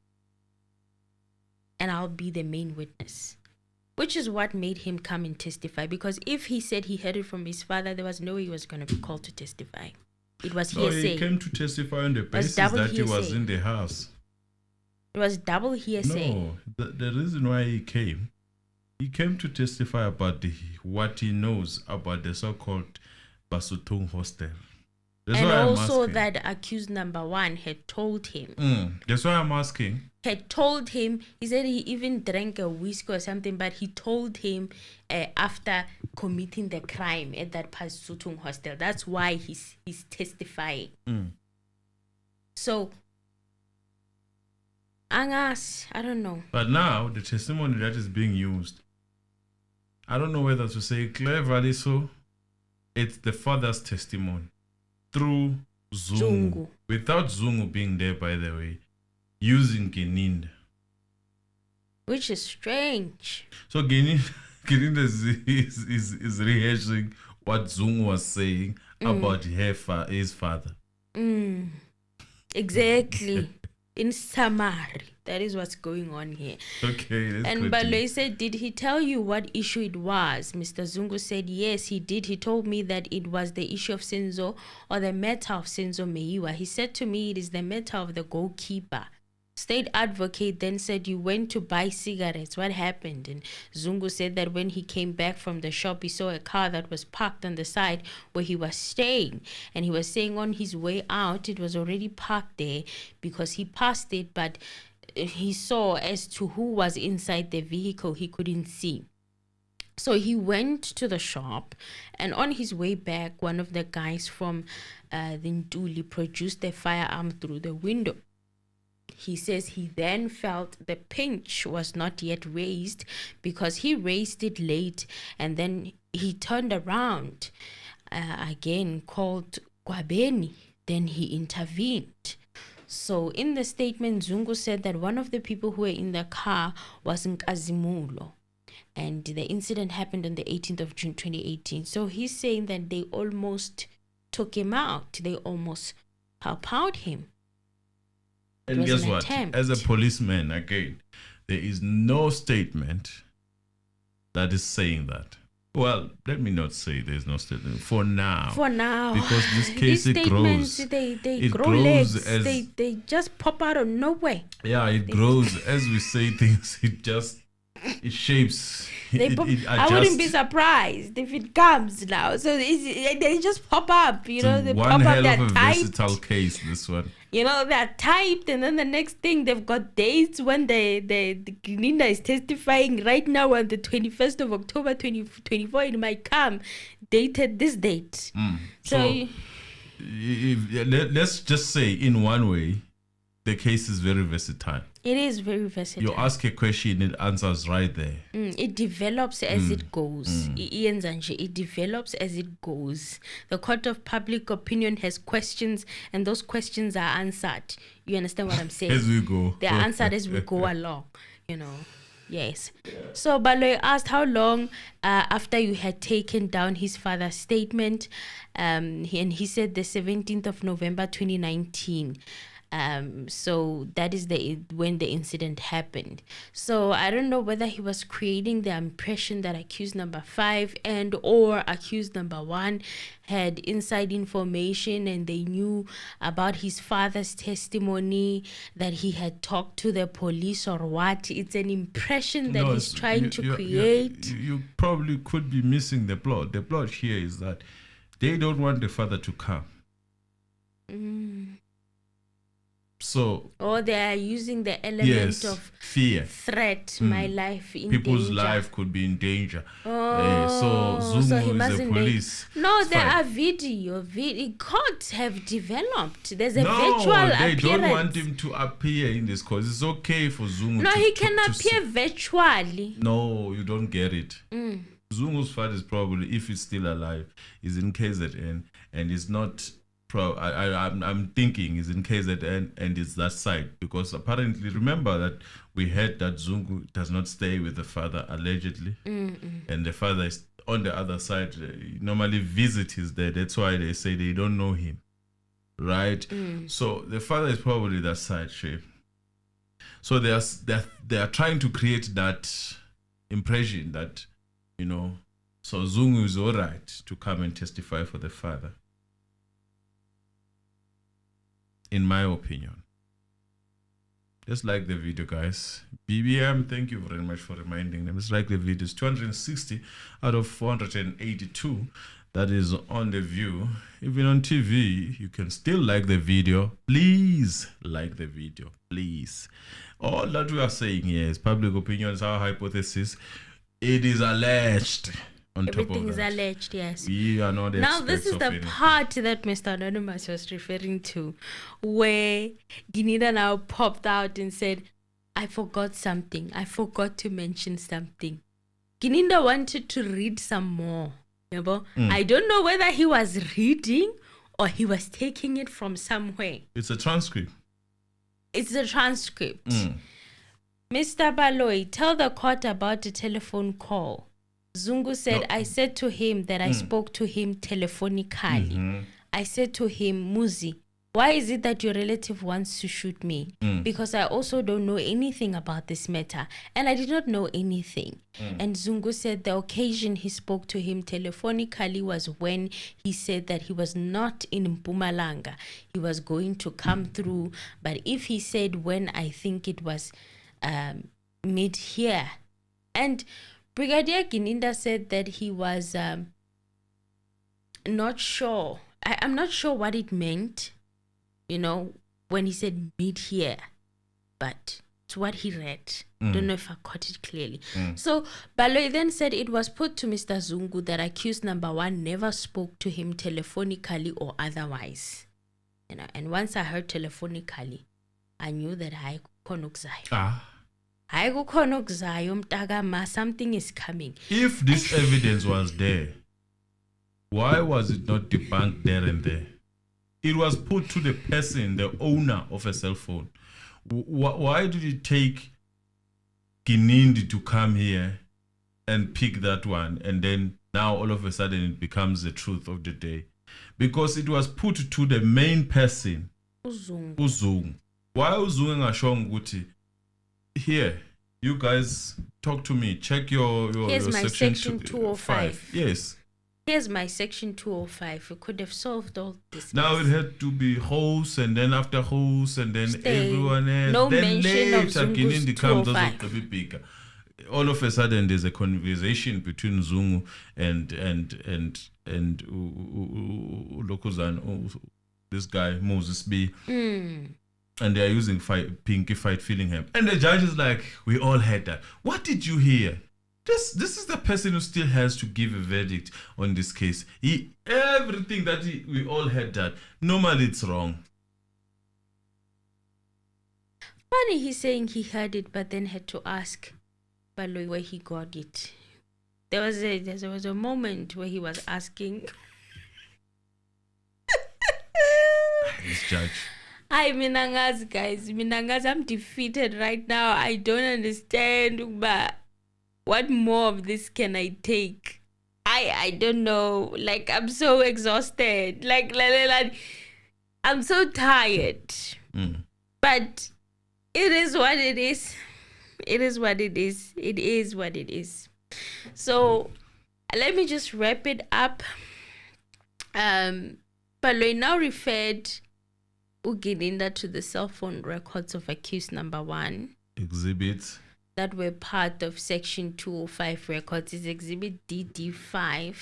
and I'll be the main witness, which is what made him come and testify. Because if he said he heard it from his father, there was no way he was going to be called to testify. It was hearsay. He came to testify on the basis that he was in the house. It was double hearsay. No, the reason why he came to testify about what he knows about the so-called Basotong hostel. That's and also that accused number 1 had told him. That's why I'm asking. Had told him, he said he even drank a whiskey or something, but he told him after committing the crime at that Basotong hostel. That's why he's testifying. So, Angas, I don't know. But now, the testimony that is being used, I don't know whether to say cleverly so, it's the father's testimony through Zungu. Without Zungu being there, by the way, using Geninda. Which is strange. So Geninda is rehashing what Zungu was saying about his father. Exactly. In summary, that is what's going on here. Okay. And Baloyi said, did he tell you what issue it was? Mr. Zungu said, yes, he did. He told me that it was the issue of Senzo, or the matter of Senzo Meyiwa. He said to me, it is the matter of the goalkeeper. State advocate then said, you went to buy cigarettes. What happened? And Zungu said that when he came back from the shop, he saw a car that was parked on the side where he was staying. And he was saying on his way out, it was already parked there because he passed it, but he saw as to who was inside the vehicle, he couldn't see. So he went to the shop, and on his way back, one of the guys from the Nduli produced a firearm through the window. he says he then felt the pinch was not yet raised because he raised it late, and then he turned around again, called Gwabeni. Then he intervened. So in the statement, Zungu said that one of the people who were in the car was Nkazimulo, and the incident happened on the 18th of June 2018. So he's saying that they almost took him out. They almost helped out him. And guess what? As a policeman, again, there is no statement that is saying that. Well, let me not say there's no statement for now. For now, because this case these it grows. They grow legs. They just pop out of nowhere. Yeah, it grows as we say things. It shapes. It adjusts. I wouldn't be surprised if it comes now. So they just pop up. You know, they one pop hell up. of a versatile case. This one. You know, they're typed, and then the next thing they've got dates when the Linda is testifying right now on the 21st of October 2024. It might come dated this date. So let's just say, in one way, the case is very versatile. It is very versatile. You ask a question, it answers right there. It develops as it goes. It develops as it goes. The court of public opinion has questions, and those questions are answered. You understand what I'm saying? As we go. They're answered as we go along, you know. Yes. So Baloyi asked how long after you had taken down his father's statement, and he said the 17th of November 2019. So that is when the incident happened. So I don't know whether he was creating the impression that accused number 5 and or accused number 1 had inside information, and they knew about his father's testimony, that he had talked to the police, or what. It's an impression that he's trying to create. You probably could be missing the plot. The plot here is that they don't want the father to come. So, or they are using the element of fear, threat. My life in people's danger. life could be in danger. So Zungu is the police. No, there are video. Courts have developed. There's a virtual they appearance. Don't want him to appear in this cause. It's okay for Zungu. No, he can appear virtually. No, you don't get it. Zungu's father is probably, if he's still alive, is in KZN, and is not. I'm thinking is in KZN and it's that side, because apparently, remember that we heard that Zungu does not stay with the father allegedly, and the father is on the other side. Normally visit is there. That's why they say they don't know him, right? So the father is probably that side shape. So they are trying to create that impression that, you know, so Zungu is all right to come and testify for the father. In my opinion. Just like the video, guys. BBM, thank you very much for reminding them. Just like the video. It's 260 out of 482 that is on the view. Even on TV, you can still like the video. Please like the video. Please. All that we are saying here is public opinion, is our hypothesis. It is alleged. Everything is alleged, yes. We are not now, this is the anything. part that Mr. Anonymous was referring to, where Ginida now popped out and said, I forgot something. I forgot to mention something. Ginida wanted to read some more. You know? I don't know whether he was reading or he was taking it from somewhere. It's a transcript. It's a transcript. Mr. Baloyi, tell the court about a telephone call. Zungu said, I said to him that I spoke to him telephonically. I said to him, Muzi, why is it that your relative wants to shoot me? Because I also don't know anything about this matter. And I did not know anything. And Zungu said the occasion he spoke to him telephonically was when he said that he was not in Mpumalanga. He was going to come through. But if he said when, I think it was mid-here. And Brigadier Gininda said that he was not sure. I'm not sure what it meant, you know, when he said mid-here, but it's what he read. Don't know if I caught it clearly. So Baloyi then said it was put to Mr. Zungu that accused number 1 never spoke to him telephonically or otherwise. You know, and once I heard telephonically, I knew that hayi kukhona okuzayo. Ah. Hayi kukhona okuzayo mntakama, something is coming. If this evidence was there, why was it not debunked there and there? It was put to the person, the owner of a cell phone. Why did it take Kinindi to come here and pick that one, and then now all of a sudden it becomes the truth of the day? Because it was put to the main person, Uzungu. Why Uzungu ngashongo ukuthi, here, you guys talk to me, check your Here's my section 205. Yes. Here's my section 205. We could have solved all this. Now it had to be host, and then after host, and then everyone else. No then mention of later, Zungu's Kinindi comes 205. also to be bigger. All of a sudden, there's a conversation between Zungu and Lokuzan, this guy Moses B. And they are using Pinky Fight Fillingham. And the judge is like, we all heard that. What did you hear? This is the person who still has to give a verdict on this case. Everything that we all heard that. Normally it's wrong. Funny, he's saying he heard it, but then had to ask Baloyi where he got it. There was a moment where he was asking. This judge. Hi, Minangas, guys. Minangas, I'm defeated right now. I don't understand, but what more of this can I take? I don't know. Like, I'm so exhausted. Like I'm so tired. But it is what it is. It is what it is. It is what it is. So let me just wrap it up. Baloyi now referred Ugilinda to the cell phone records of accused number 1. Exhibits that were part of section 205 records is exhibit DD5.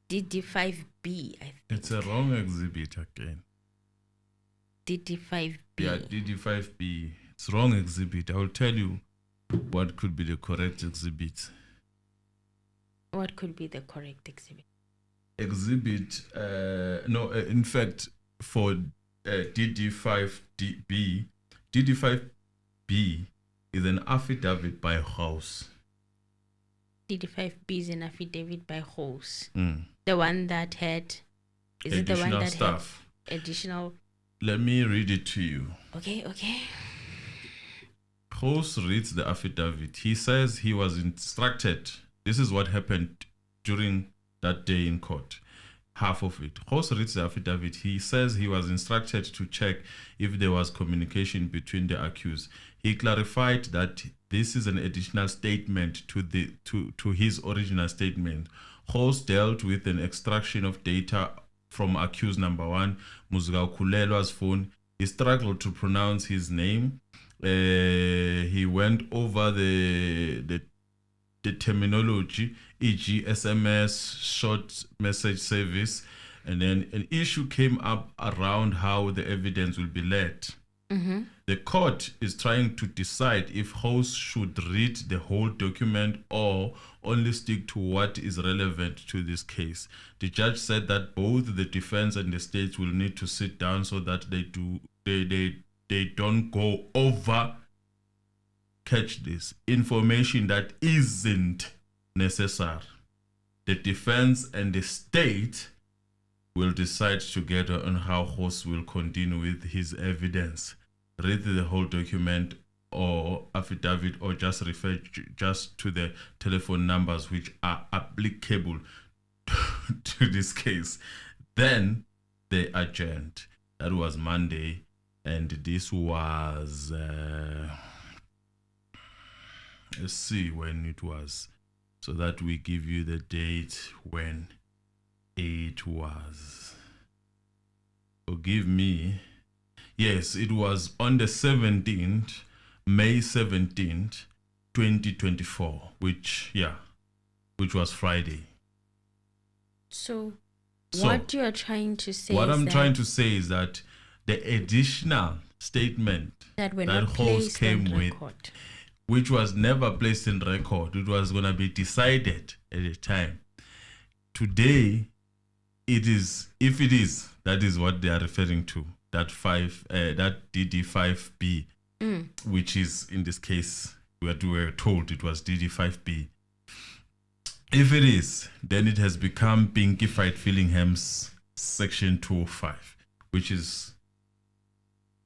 DD5B, I think. It's a wrong exhibit again. DD5B. Yeah, DD5B. It's wrong exhibit. I will tell you what could be the correct exhibit. What could be the correct exhibit? In fact, for DD5B, DD5B is an affidavit by House. DD5B is an affidavit by House. The one that had... Is it the one that stuff. Had additional... Let me read it to you. Okay. House reads the affidavit. He says he was instructed. This is what happened during that day in court. Half of it. House reads the affidavit. He says he was instructed to check if there was communication between the accused. He clarified that this is an additional statement to his original statement. House dealt with an extraction of data from accused number 1, Muzgakulelwa's phone. He struggled to pronounce his name. He went over the terminology, e.g. SMS, short message service, and then an issue came up around how the evidence will be led. The court is trying to decide if House should read the whole document or only stick to what is relevant to this case. The judge said that both the defense and the state will need to sit down so that they don't go over, catch this, information that isn't necessary. The defense and the state will decide together on how House will continue with his evidence. Read the whole document or affidavit, or just refer just to the telephone numbers which are applicable to this case. Then they adjourned. That was Monday, and this was let's see when it was, so that we give you the date when it was. Forgive me. Yes, it was on the 17th, May 17th, 2024, which was Friday. So what you are trying to say what is I'm that trying to say is that the additional statement that House came with, which was never placed in record, it was going to be decided at the time. Today, it is, if it is, that is what they are referring to. That DD5B, which is in this case, we were told it was DD5B. If it is, then it has become Pinky Fight-Fillingham's Section 205, which is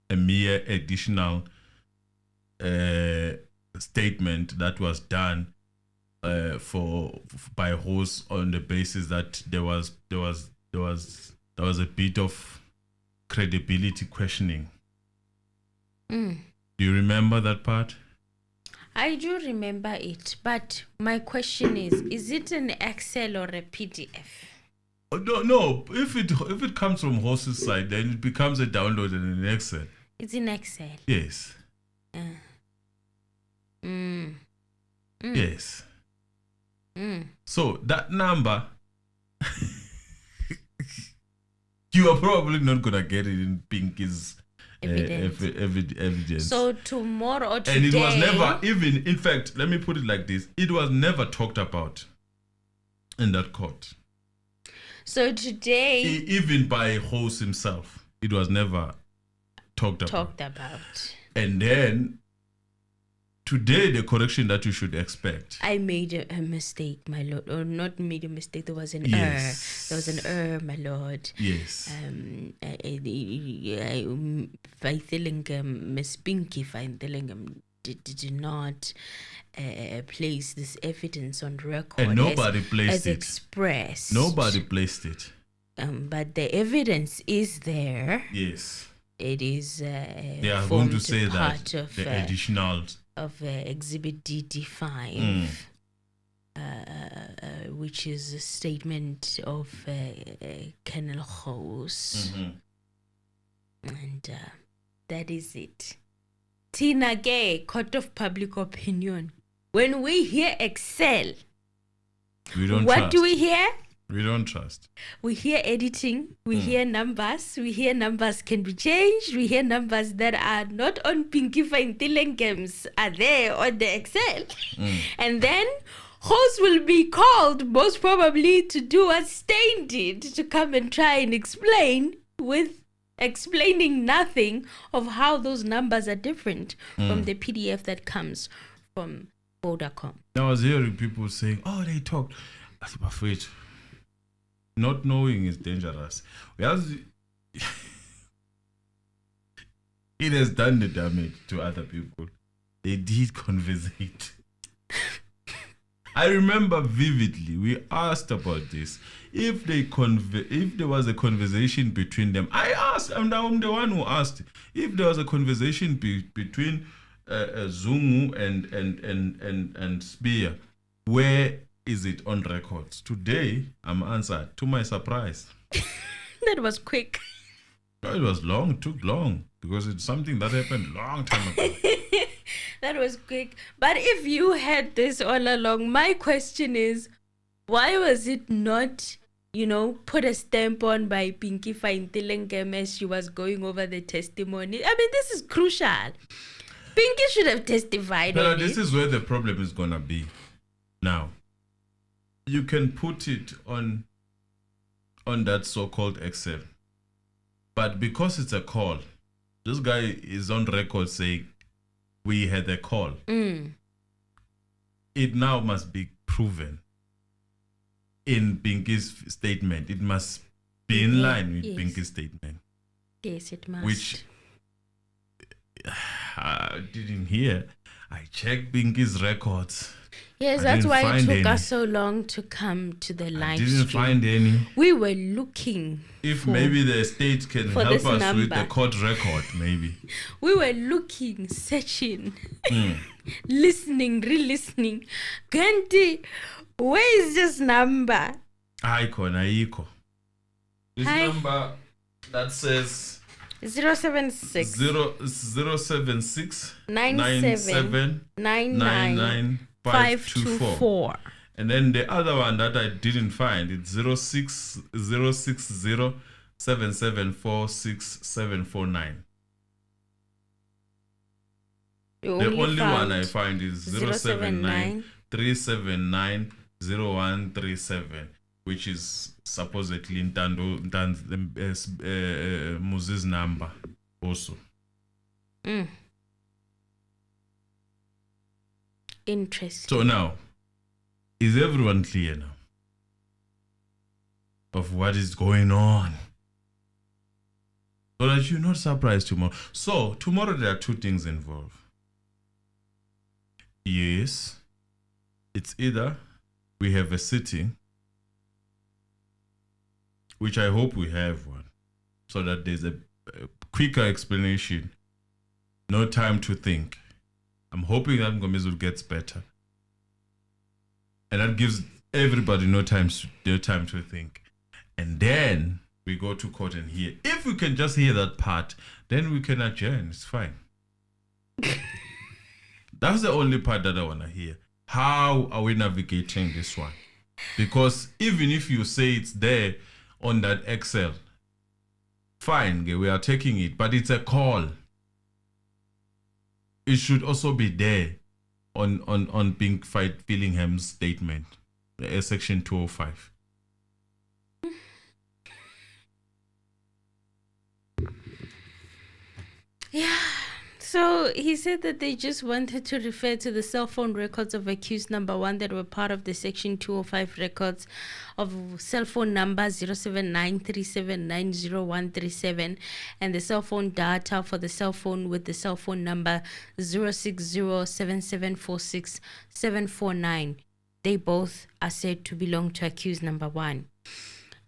a mere additional statement that was done by Horse on the basis that there was a bit of credibility questioning. Do you remember that part? I do remember it, but my question is it an Excel or a PDF? Oh, no. If it comes from Horse's side, then it becomes a download in an Excel. It's in Excel. Yes. Yes. So that number, you are probably not gonna get it in Pinky's evidence. So tomorrow or today, and it was never even. In fact, let me put it like this: it was never talked about in that court. So today, even by Horse himself, it was never talked about. And then today, the correction that you should expect. I made a mistake, my lord. Or not made a mistake, there was an error. There was an error, my lord. Yes. Miss Pinky Fight-Fillingham's did not place this evidence on record. And nobody placed as it. Expressed. Nobody placed it. But the evidence is there. Yes. It is. They are going to say that of, the additional of Exhibit DD5, which is a statement of Colonel Horse, and that is it. Tina Gay, Court of Public Opinion. When we hear Excel, what do we hear? We don't trust. We hear editing. We hear numbers. We hear numbers can be changed. We hear numbers that are not on Pinky Fight-Fillingham's are there on the Excel. And then Horse will be called most probably to do what Stain did, to come and try and explain with explaining nothing of how those numbers are different from the PDF that comes from Vodacom. I was hearing people saying, "Oh, they talked." I'm afraid. Not knowing is dangerous. It has done the damage to other people. They did conversate. I remember vividly, we asked about this. If there was a conversation between them, I asked, and I'm the one who asked, if there was a conversation between Zungu and Spear, where is it on records? Today, I'm answered, to my surprise. That was quick. No, it was long, took long, because it's something that happened long time ago. That was quick. But if you had this all along, my question is, why was it not, put a stamp on by Pinky Fight-Fillingham as she was going over the testimony? I mean, this is crucial. Pinky should have testified on this it. is where the problem is going to be. Now, you can put it on that so-called Excel. But because it's a call, this guy is on record saying, we had a call. It now must be proven in Pinky's statement. It must be in line with Pinky's statement. Yes, it must. Which I didn't hear. I checked Pinky's records. Yes, that's why it took us so long to come to the live stream. Didn't find any. We were looking. If maybe the state can help us with the court record, maybe. We were looking, searching, listening, re-listening. Ganti, where is this number? Aiko. This number that says 076 076 97 99 524. And then the other one that I didn't find, it's 06060 7746749. The only one I find is 079 379 0137. which is supposedly Muzi's number also. Interesting. So now, is everyone clear now of what is going on? So that you're not surprised tomorrow. So tomorrow there are two things involved. Yes, it's either we have a sitting, which I hope we have one, so that there's a quicker explanation, no time to think. I'm hoping that MGOMEZULU gets better, and that gives everybody no time to think. And then we go to court and hear. If we can just hear that part, then we can adjourn. It's fine. That's the only part that I want to hear. How are we navigating this one? Because even if you say it's there on that Excel, fine, we are taking it, but it's a call. It should also be there on Pink Fight Fillingham's statement, section 205. Yeah. So he said that they just wanted to refer to the cell phone records of accused number 1 that were part of the section 205 records of cell phone number 0793790137 and the cell phone data for the cell phone with the cell phone number 06077467749. They both are said to belong to accused number 1.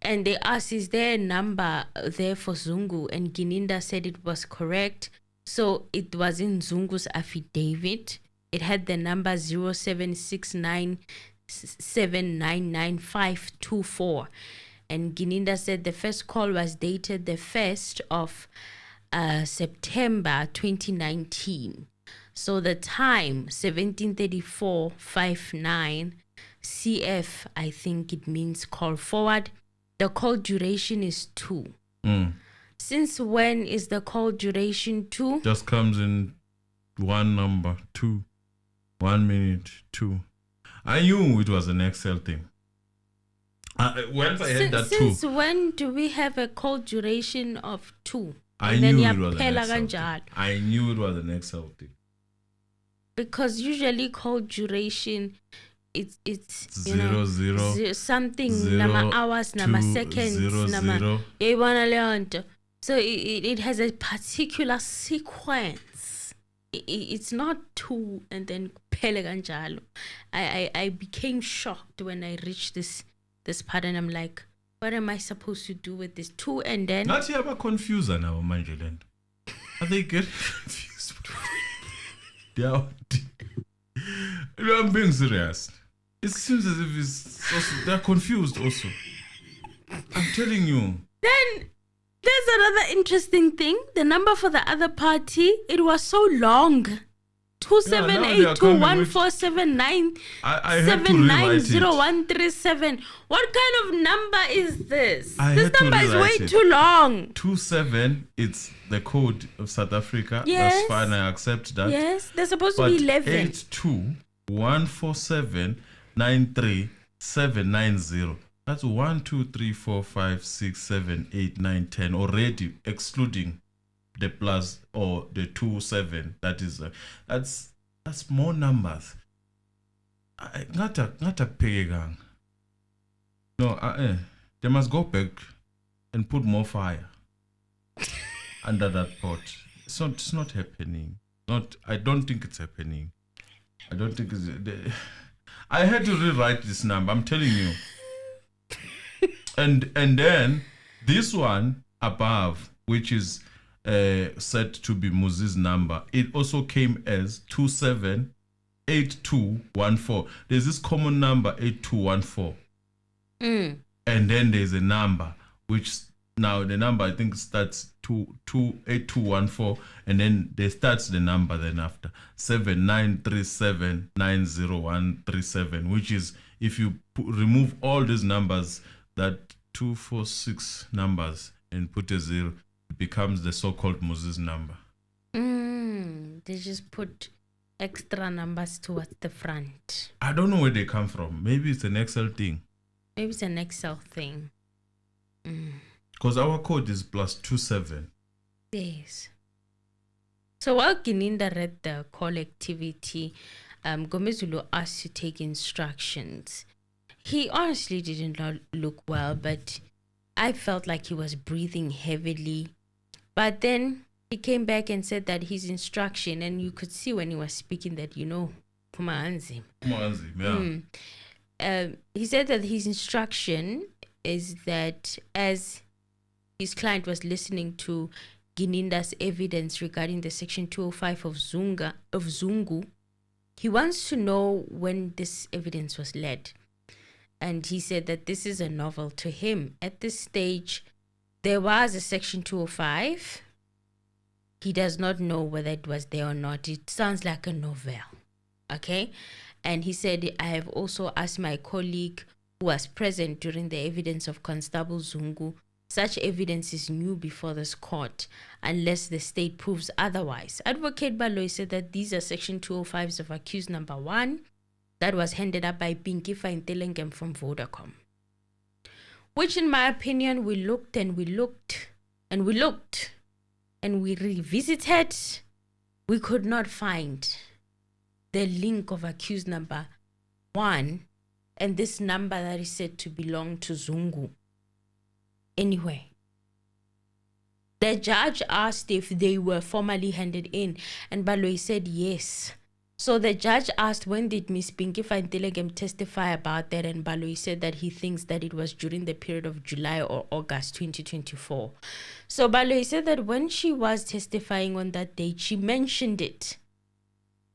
And they asked, is there a number there for Zungu? And Gininda said it was correct. So it was in ZUNGU'S affidavit. It had the number 0769799524. And Gininda said the first call was dated the 1st of September 2019. So the time, 17:34:59 CF, I think it means call forward. The call duration is 2. Since when is the call duration 2? Just comes in one number, 2. 1 minute, 2. I knew it was an Excel thing. Once I had that 2. Since when do we have a call duration of 2? I knew it was an Excel thing. I knew it was an Excel thing. Because usually call duration, it's zero, something, zero, nama hours, nama seconds, nama. So it has a particular sequence. It's not 2 and then phele kanjalo. I became shocked when I reached this part, and I'm like, what am I supposed to do with this 2 and then? Not here about confuser now, Manjaland. Are they getting confused? I'm being serious. It seems as if they're confused also. I'm telling you. Then there's another interesting thing. The number for the other party, it was so long. 27821479790137. What kind of number is this? This number is way too long. 27, it's the code of South Africa. Yes. That's fine, I accept that. Yes, there's supposed to be 11. 8214793790. That's 1, 2, 3, 4, 5, 6, 7, 8, 9, 10 already, excluding the plus or the 2, 7. That is that's more numbers. Not a pegang. No, they must go back and put more fire under that pot. It's not happening. I don't think it's happening. I don't think it's. I had to rewrite this number. I'm telling you. And then this one above, which is said to be Muzi's number, it also came as 278214. There's this common number 8214. And then there's a number which now the number I think starts 8214, and then they starts the number then after 7937900137, which is if you remove all these numbers, that 246 numbers, and put a 0, it becomes the so-called Muzi's number. They just put extra numbers towards the front. I don't know where they come from. Maybe it's an Excel thing. Maybe it's an Excel thing. Because our code is +27. Yes. So while Gininda read the call activity, MGOMEZULU asked to take instructions. He honestly didn't look well, but I felt like he was breathing heavily. But then he came back and said that his instruction, and you could see when he was speaking that, Kumaanzi. Yeah. He said that his instruction is that as his client was listening to Gininda's evidence regarding the Section 205 of Zungu, he wants to know when this evidence was led. And he said that this is a novel to him. At this stage, there was a Section 205. He does not know whether it was there or not. It sounds like a novel. Okay? And he said, I have also asked my colleague who was present during the evidence of Constable Zungu. Such evidence is new before this court unless the state proves otherwise. Advocate BALOYI said that these are Section 205s of accused number 1 that was handed up by Pinky Faintelengem from Vodacom. Which in my opinion, we looked and we looked and we looked and we revisited. We could not find the link of accused number 1 and this number that is said to belong to Zungu. Anyway, the judge asked if they were formally handed in, and BALOYI said yes. So the judge asked, when did Miss Pinky Faintelengem testify about that? And BALOYI said that he thinks that it was during the period of July or August 2024. So BALOYI said that when she was testifying on that date, she mentioned it.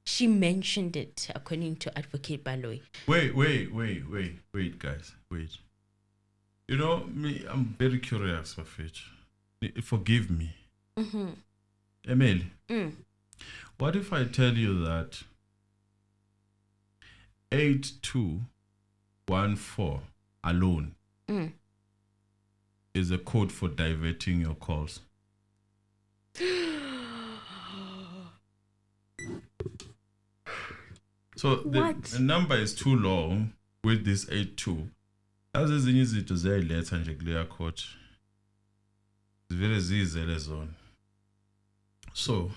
She mentioned it, according to Advocate BALOYI. Wait, guys, wait. You know, me, I'm very curious of it. Forgive me. Emily, what if I tell you that 8214 alone is a code for diverting your calls? So the number is too long with this 82. As is easy to say, let's clear court. It's very easy zone. So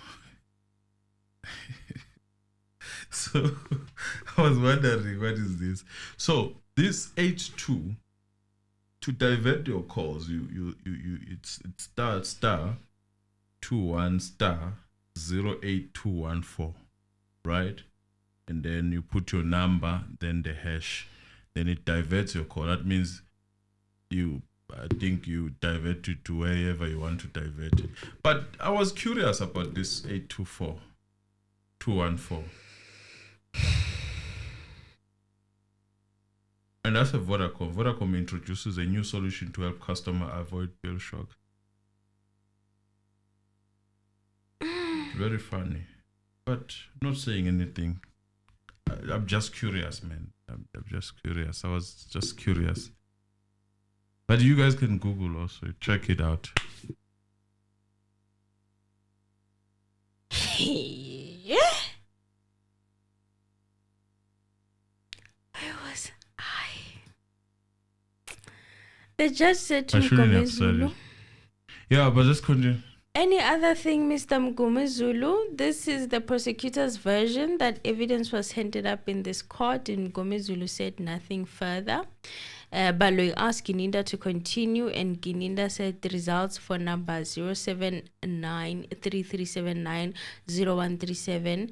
I was wondering, what is this? So this 82, to divert your calls, it's star 21 star 08214, right? And then you put your number, then the hash, then it diverts your call. That means I think you divert it to wherever you want to divert it. But I was curious about this 824214. And that's a Vodacom. Vodacom introduces a new solution to help customer avoid bill shock. Very funny. But not saying anything. I'm just curious, man. I'm just curious. I was just curious. But you guys can Google also. Check it out. Yeah. Where was I? The judge said to MGOMEZULU. Yeah, but let's continue. Any other thing, Mr. MGOMEZULU? This is the prosecutor's version that evidence was handed up in this court, and MGOMEZULU said nothing further. BALOYI asked Gininda to continue, and Gininda said the results for number 07933790137.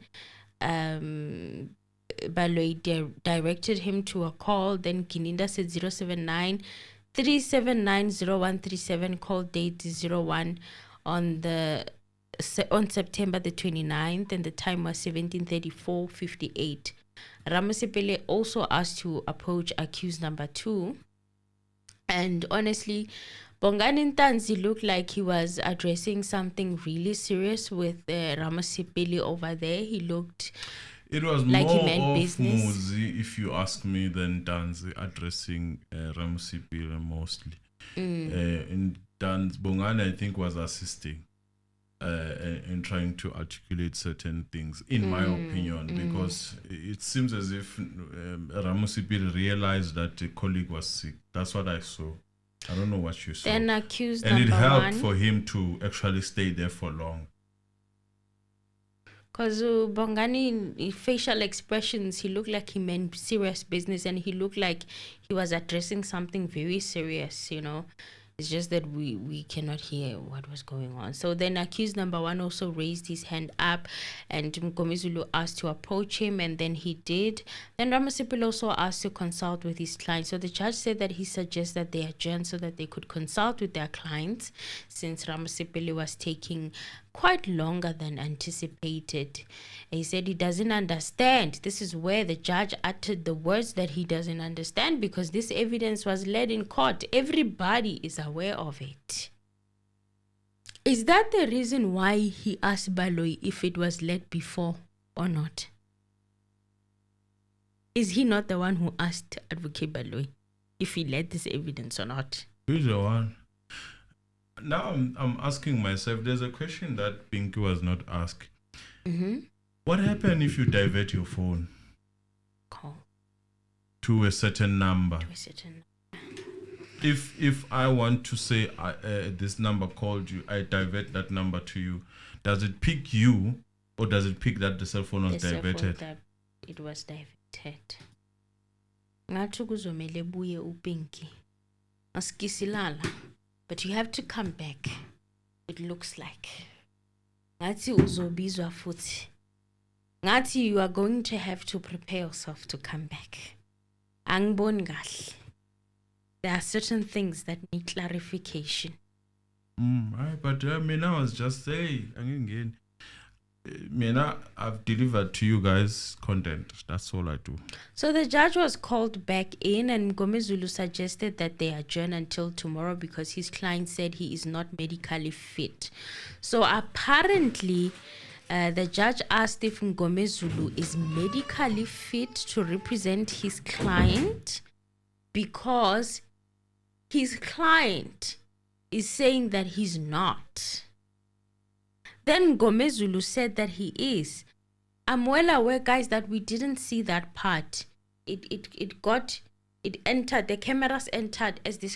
BALOYI directed him to a call. Then Gininda said 07937900137, call date 01 on September the 29th, and the time was 17:34:58. Ramasipele also asked to approach accused number 2, and honestly, Bongani Ntanzi looked like he was addressing something really serious with Ramasipele over there. He looked it was like more he meant of business. Muzi, if you ask me, than Ntanzi addressing Ramasipele mostly. And Bongani, I think, was assisting. in trying to articulate certain things, in my opinion, because it seems as if Ramusipil realized that a colleague was sick. That's what I saw. I don't know what you saw. Then accused and it number helped one, for him to actually stay there for long. because Bongani, facial expressions, he looked like he meant serious business, and he looked like he was addressing something very serious, you know. It's just that we cannot hear what was going on. So then accused number one also raised his hand up, and MGOMEZULU asked to approach him, and then he did. Then Ramasipil also asked to consult with his client. So the judge said that he suggests that they adjourn so that they could consult with their clients, since Ramasipil was taking quite longer than anticipated. He said he doesn't understand. This is where the judge uttered the words that he doesn't understand, because this evidence was led in court. Everybody is aware of it. Is that the reason why he asked BALOYI if it was led before or not? Is he not the one who asked Advocate BALOYI if he led this evidence or not? Who's the one? Now I'm asking myself, there's a question that Pinky was not asked. What happens if you divert your phone to a certain number? If I want to say this number called you, I divert that number to you, does it pick you, or does it pick that the cell phone was diverted? That it was diverted. Ngathi kuzomele buye uPinky. Asikisilala. But you have to come back. It looks like. Ngathi uzobizwa futhi. Ngathi you are going to have to prepare yourself to come back. Angiboni kahle. There are certain things that need clarification. But Mina was just saying, again, Mina, I've delivered to you guys content. That's all I do. So the judge was called back in, and MGOMEZULU suggested that they adjourn until tomorrow because his client said he is not medically fit. So apparently, the judge asked if MGOMEZULU is medically fit to represent his client, because his client is saying that he's not. Then MGOMEZULU said that he is. I'm well aware, guys, that we didn't see that part. It entered, the cameras entered as this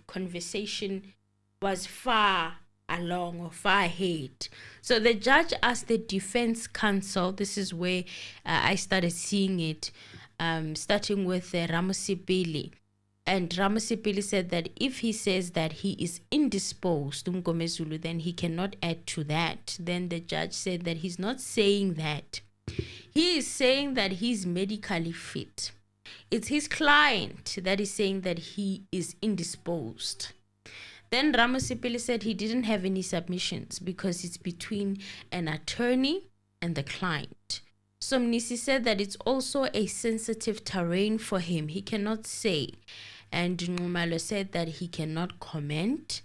conversation was far along or far ahead. So the judge asked the defense counsel, this is where I started seeing it, starting with Ramusipili. And Ramusipili said that if he says that he is indisposed, MGOMEZULU, then he cannot add to that. Then the judge said that he's not saying that. He is saying that he's medically fit. It's his client that is saying that he is indisposed. Then Ramusipili said he didn't have any submissions because it's between an attorney and the client. So Mnisi said that it's also a sensitive terrain for him. He cannot say. And Nxumalo said that he cannot comment.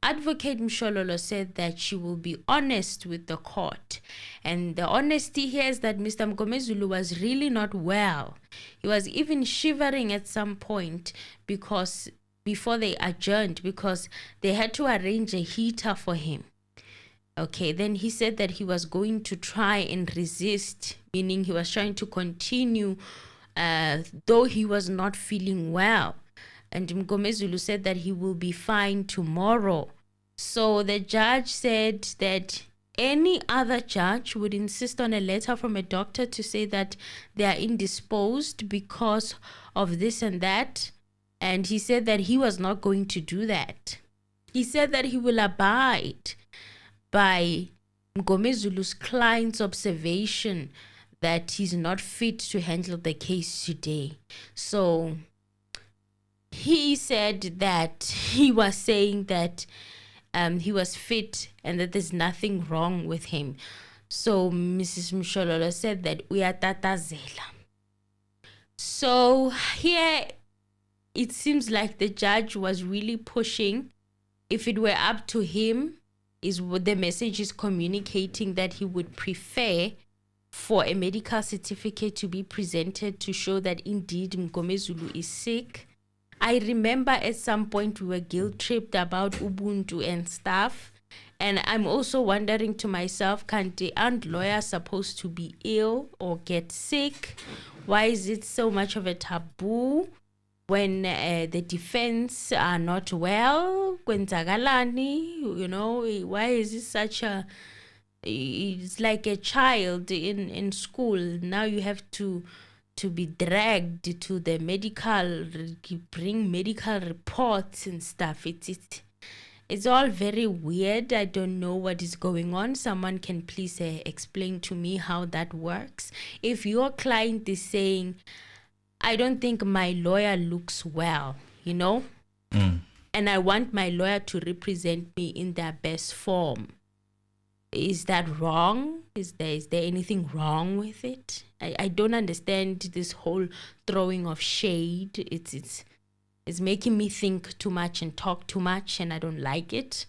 Advocate Mshololo said that she will be honest with the court. And the honesty here is that Mr. MGOMEZULU was really not well. He was even shivering at some point because before they adjourned, because they had to arrange a heater for him. Okay, then he said that he was going to try and resist, meaning he was trying to continue though he was not feeling well. And MGOMEZULU said that he will be fine tomorrow. So the judge said that any other judge would insist on a letter from a doctor to say that they are indisposed because of this and that. And he said that he was not going to do that. He said that he will abide by MGOMEZULU's client's observation that he's not fit to handle the case today. So he said that he was saying that he was fit and that there's nothing wrong with him. So Mrs. Mshololo said that uyatatazela. So here it seems like the judge was really pushing. If it were up to him, is what the message is communicating, that he would prefer for a medical certificate to be presented to show that indeed MGOMEZULU is sick. I remember at some point we were guilt-tripped about Ubuntu and stuff. And I'm also wondering to myself, aren't lawyers supposed to be ill or get sick? Why is it so much of a taboo when the defense are not well? You know, why is it such a... It's like a child in school. Now you have to be dragged to the medical, bring medical reports and stuff. It's all very weird. I don't know what is going on. Someone can please explain to me how that works. If your client is saying, I don't think my lawyer looks well, you know, and I want my lawyer to represent me in their best form, is that wrong? Is there anything wrong with it? I don't understand this whole throwing of shade. It's making me think too much and talk too much, and I don't like it.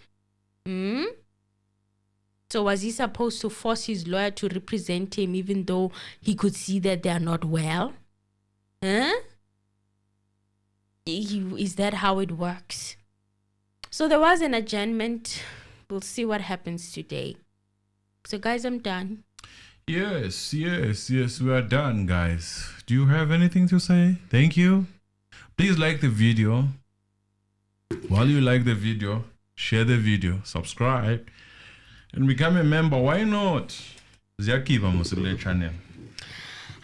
So was he supposed to force his lawyer to represent him even though he could see that they are not well? Is that how it works? So there was an adjournment. We'll see what happens today. So guys, I'm done. Yes, we are done, guys. Do you have anything to say? Thank you. Please like the video. While you like the video, share the video, subscribe, and become a member. Why not? Ziyakiba Musile channel.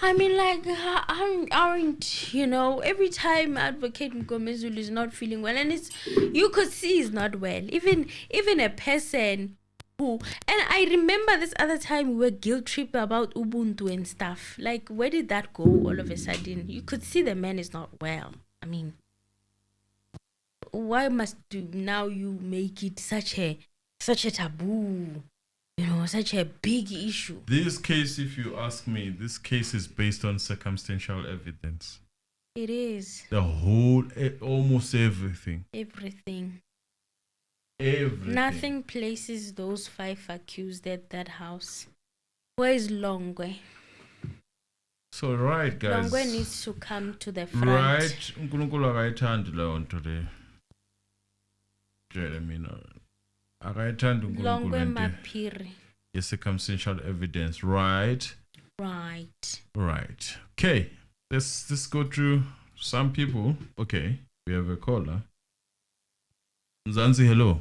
I mean, like, aren't, you know, every time Advocate MGOMEZULU is not feeling well, and you could see he's not well. Even a person who, and I remember this other time we were guilt trip about Ubuntu and stuff. Like, where did that go all of a sudden? You could see the man is not well. I mean, why must now you make it such a taboo? You know, such a big issue. This case, if you ask me, this case is based on circumstantial evidence. It is. The whole, almost everything. Everything. Everything. Nothing places those 5 accused at that house. Where is Longwe? So right, guys. Longwe needs to come to the front. Right. Unkulunkulu akayithandi leyo nto le. Tshele mina. Akayithandi uNkulunkulu Longwe into Maphiri. Circumstantial evidence, right? Right. Okay. Let's go through some people. Okay. We have a caller. Zanzi, hello.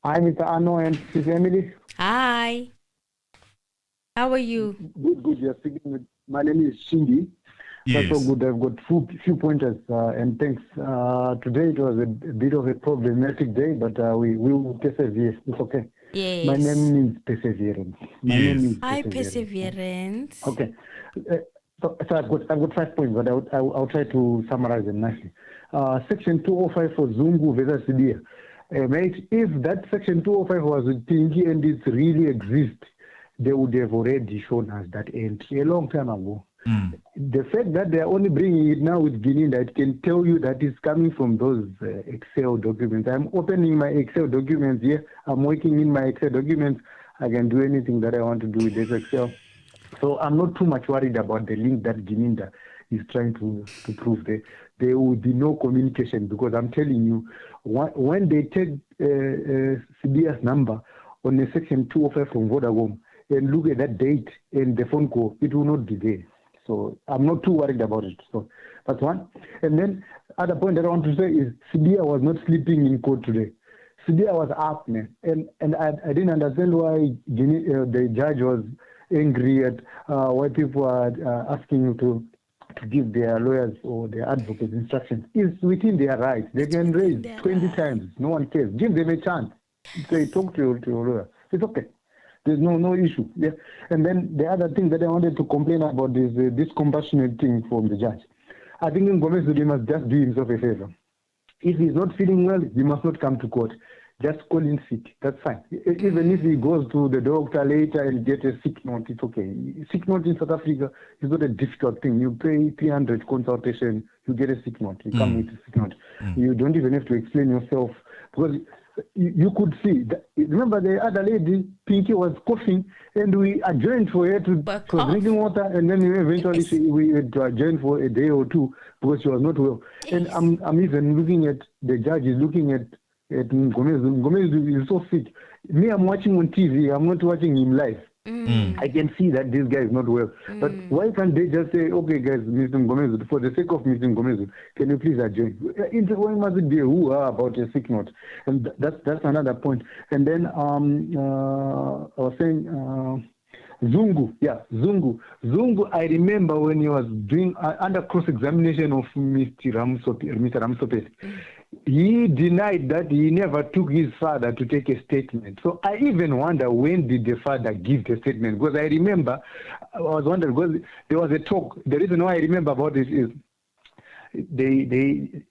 Hi, Mr. Ano and his family. Hi. How are you? Good. You're speaking with. My name is Shingi. Yes. That's so good. I've got few pointers and thanks. Today it was a bit of a problematic day, but we will persevere. It's okay. Yes. My name means perseverance. Hi, perseverance. Okay. So I've got 5 points, but I'll try to summarize them nicely. Section 205 for Zungu versus Sidia. Mate, if that section 205 was with Pinky and it really exists, they would have already shown us that entry a long time ago. The fact that they are only bringing it now with Guinea, that can tell you that it's coming from those Excel documents. I'm opening my Excel documents here. I'm working in my Excel documents. I can do anything that I want to do with this Excel. So I'm not too much worried about the link that Guinea is trying to prove. There will be no communication, because I'm telling you, when they take CBS number on the section 205 from Vodacom and look at that date and the phone call, it will not be there. So I'm not too worried about it. So that's one. And then other point that I want to say is Sidia was not sleeping in court today. Sidia was up, man. And I didn't understand why the judge was angry at why people are asking you to give their lawyers or their advocates instructions. It's within their rights. They can raise 20 times. No one cares. Give them a chance. Say, talk to your lawyer. It's okay. There's no issue. Yeah. And then the other thing that I wanted to complain about is this compassionate thing from the judge. I think MGOMEZULU must just do himself a favor. If he's not feeling well, he must not come to court. Just call in sick. That's fine. Even if he goes to the doctor later and get a sick note, it's okay. Sick note in South Africa is not a difficult thing. You pay 300 consultation, you get a sick note. You come with a sick note. You don't even have to explain yourself, because you could see. Remember the other lady, Pinky, was coughing, and we adjourned for her to drinking water, and then eventually we adjourned for a day or two because she was not well. And I'm even looking at the judge is looking at at MGOMEZULU. MGOMEZULU is so sick. Me, I'm watching on TV. I'm not watching him live. I can see that this guy is not well. But why can't they just say, okay, guys, Mr. MGOMEZULU, for the sake of Mr. MGOMEZULU, can you please adjourn? Why must it be a hoo-ha about a sick note? And that's another point. And then I was saying, Zungu, Zungu, I remember when he was doing under cross-examination of Mr. Ramsopet, he denied that he never took his father to take a statement. So I even wonder, when did the father give the statement? Because I remember, I was wondering, because there was a talk. The reason why I remember about this is Zungu,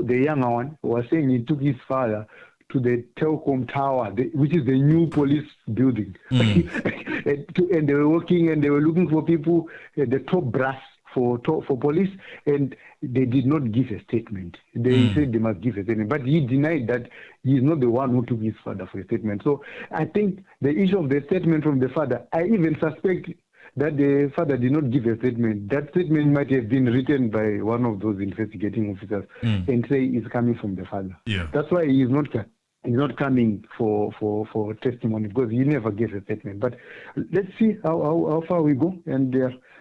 the younger one, was saying he took his father to the telecom tower, which is the new police building. And they were working and they were looking for people, the top brass for police, and they did not give a statement. They said they must give a statement, but he denied that he is not the one who took his father for a statement. So I think the issue of the statement from the father, I even suspect that the father did not give a statement. That statement might have been written by one of those investigating officers and say it's coming from the father. Yeah. That's why he is not coming for testimony, because he never gave a statement. But let's see how far we go, and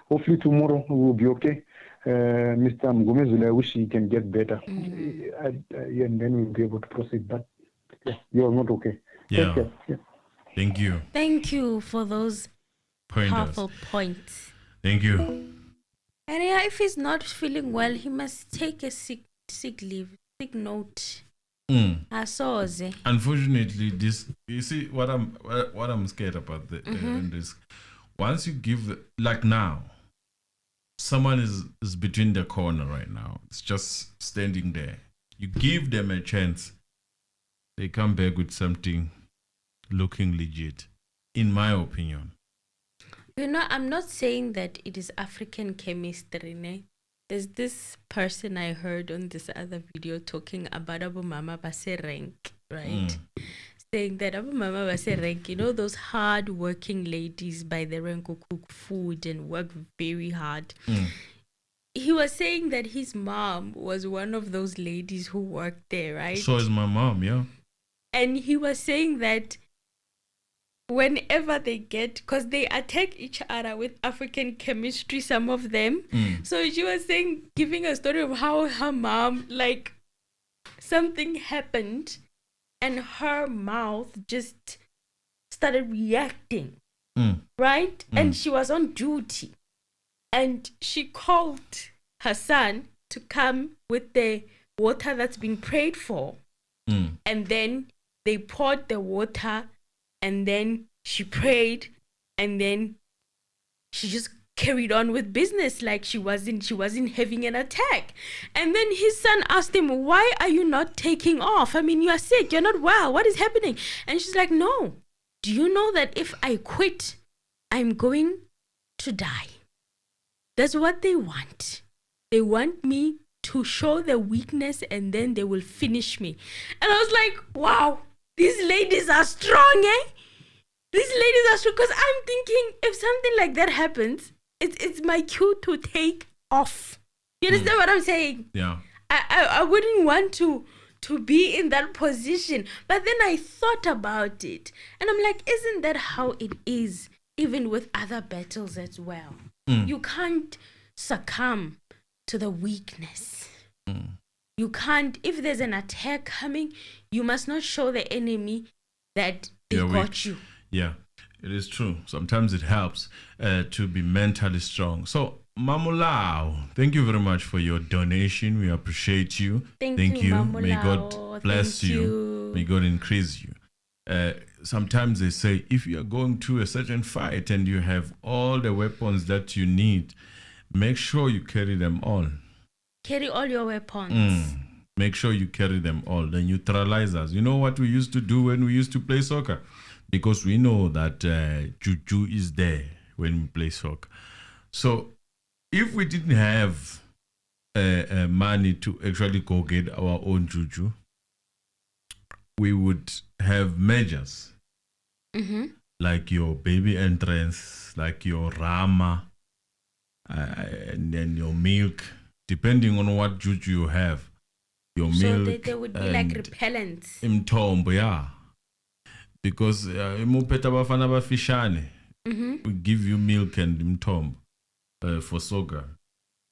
hopefully tomorrow we will be okay. Mr. MGOMEZULU, I wish he can get better, and then we'll be able to proceed. But you are not okay. Yeah. Thank you. Thank you for those Pointers. powerful points. Thank you. And if he's not feeling well, he must take a sick leave, sick note. Unfortunately, this, you see what I'm scared about this. Once you give, like now, someone is between the corner right now. It's just standing there. You give them a chance, they come back with something looking legit, in my opinion. You know, I'm not saying that it is African chemistry, ne? There's this person I heard on this other video talking about Abu Mama Base rank, right? Saying that Abu Mama Base rank, you know, those hard working ladies by the rank who cook food and work very hard. He was saying that his mom was one of those ladies who worked there, right? So is my mom, yeah. And he was saying that whenever they get, because they attack each other with African chemistry, some of them. So she was saying, giving a story of how her mom, like, something happened and her mouth just started reacting, right? And she was on duty. And she called her son to come with the water that's been prayed for. And then they poured the water, and then she prayed, and then she just carried on with business like she wasn't having an attack. And then his son asked him, why are you not taking off? I mean, you are sick, you're not well, what is happening? And she's like, no, do you know that if I quit, I'm going to die? That's what they want. They want me to show the weakness, and then they will finish me. And I was like, wow, these ladies are strong, eh? These ladies are strong, because I'm thinking, if something like that happens, it's my cue to take off. You understand what I'm saying? Yeah. I wouldn't want to be in that position. But then I thought about it, and I'm like, isn't that how it is, even with other battles as well? You can't succumb to the weakness. You can't, if there's an attack coming, you must not show the enemy that they got you. Yeah, it is true. Sometimes it helps to be mentally strong. So, Mamulao, thank you very much for your donation. We appreciate you. Thank you. Mamulao. May God bless you. May God increase you. Sometimes they say, if you are going through a certain fight and you have all the weapons that you need, make sure you carry them all. Carry all your weapons. Make sure you carry them all. The neutralizers. You know what we used to do when we used to play soccer? Because we know that juju is there when we play soccer. So if we didn't have money to actually go get our own juju, we would have measures like your baby entrance, like your rama, and then your milk, depending on what juju you have. your So milk. they would be like repellents. Imthombo, yeah. Because imupeta bafana bafishane. We give you milk and imthombo for soga.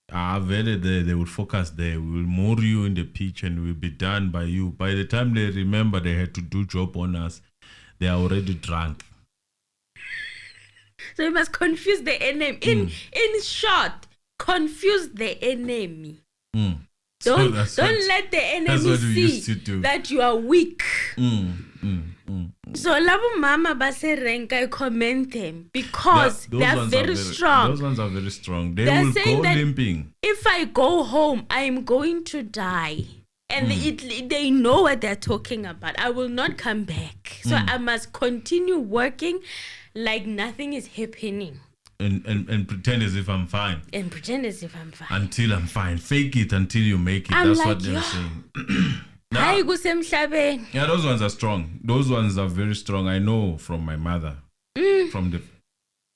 They will focus there. We will moor you in the pitch and we'll be done by you. By the time they remember they had to do job on us, they are already drunk. So you must confuse the enemy. In short, confuse the enemy. Don't let the enemy see that you are weak. So labo mama base rank, I commend them because they are very strong. Those ones are very strong. They They're will saying go that limping. if I go home, I am going to die. And they know what they're talking about. I will not come back. So I must continue working like nothing is happening. And pretend as if I'm fine. And pretend as if I'm fine. Until I'm fine. Fake it until you make it. I'm That's like, what they're saying. Yeah, those ones are strong. Those ones are very strong. I know from my mother.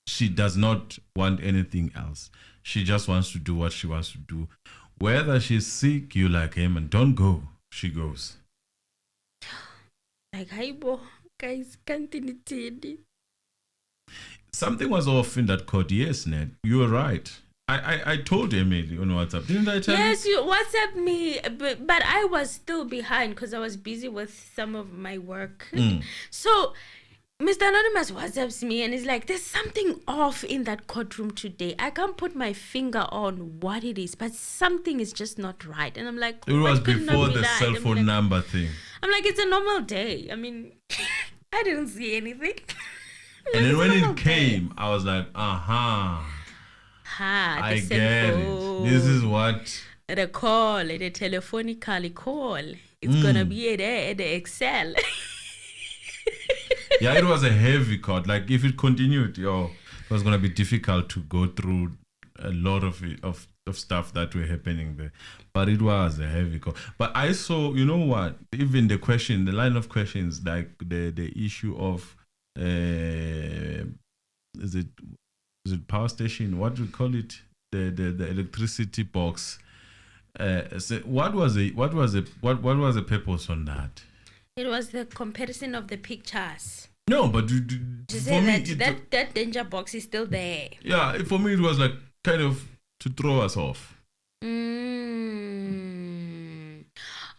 She does not want anything else. She just wants to do what she wants to do. Whether she's sick, you like him, and don't go. She goes. Like, hi, bo, guys, can't it? Something was off in that court. Yes, Ned, you were right. I told Emily on WhatsApp. Didn't I tell you? Yes, you WhatsApp me, but I was still behind because I was busy with some of my work. So Mr. Anonymous WhatsApps me and is like, there's something off in that courtroom today. I can't put my finger on what it is, but something is just not right. And I'm like, it was before the cell phone number thing. I'm like, it's a normal day. I mean, I didn't see anything. And then when it came, I was like, I get it. This is what the call, the telephonically call. It's gonna be there at the Excel. Yeah, it was a heavy call. Like if it continued, it was gonna be difficult to go through a lot of stuff that were happening there. But it was a heavy call. But I saw, you know what? Even the line of questions, like the issue of is it power station? What do we call it? The electricity box. So what was the purpose on that? It was the comparison of the pictures. No, but for me, that danger box is still there. Yeah, for me it was like kind of to throw us off.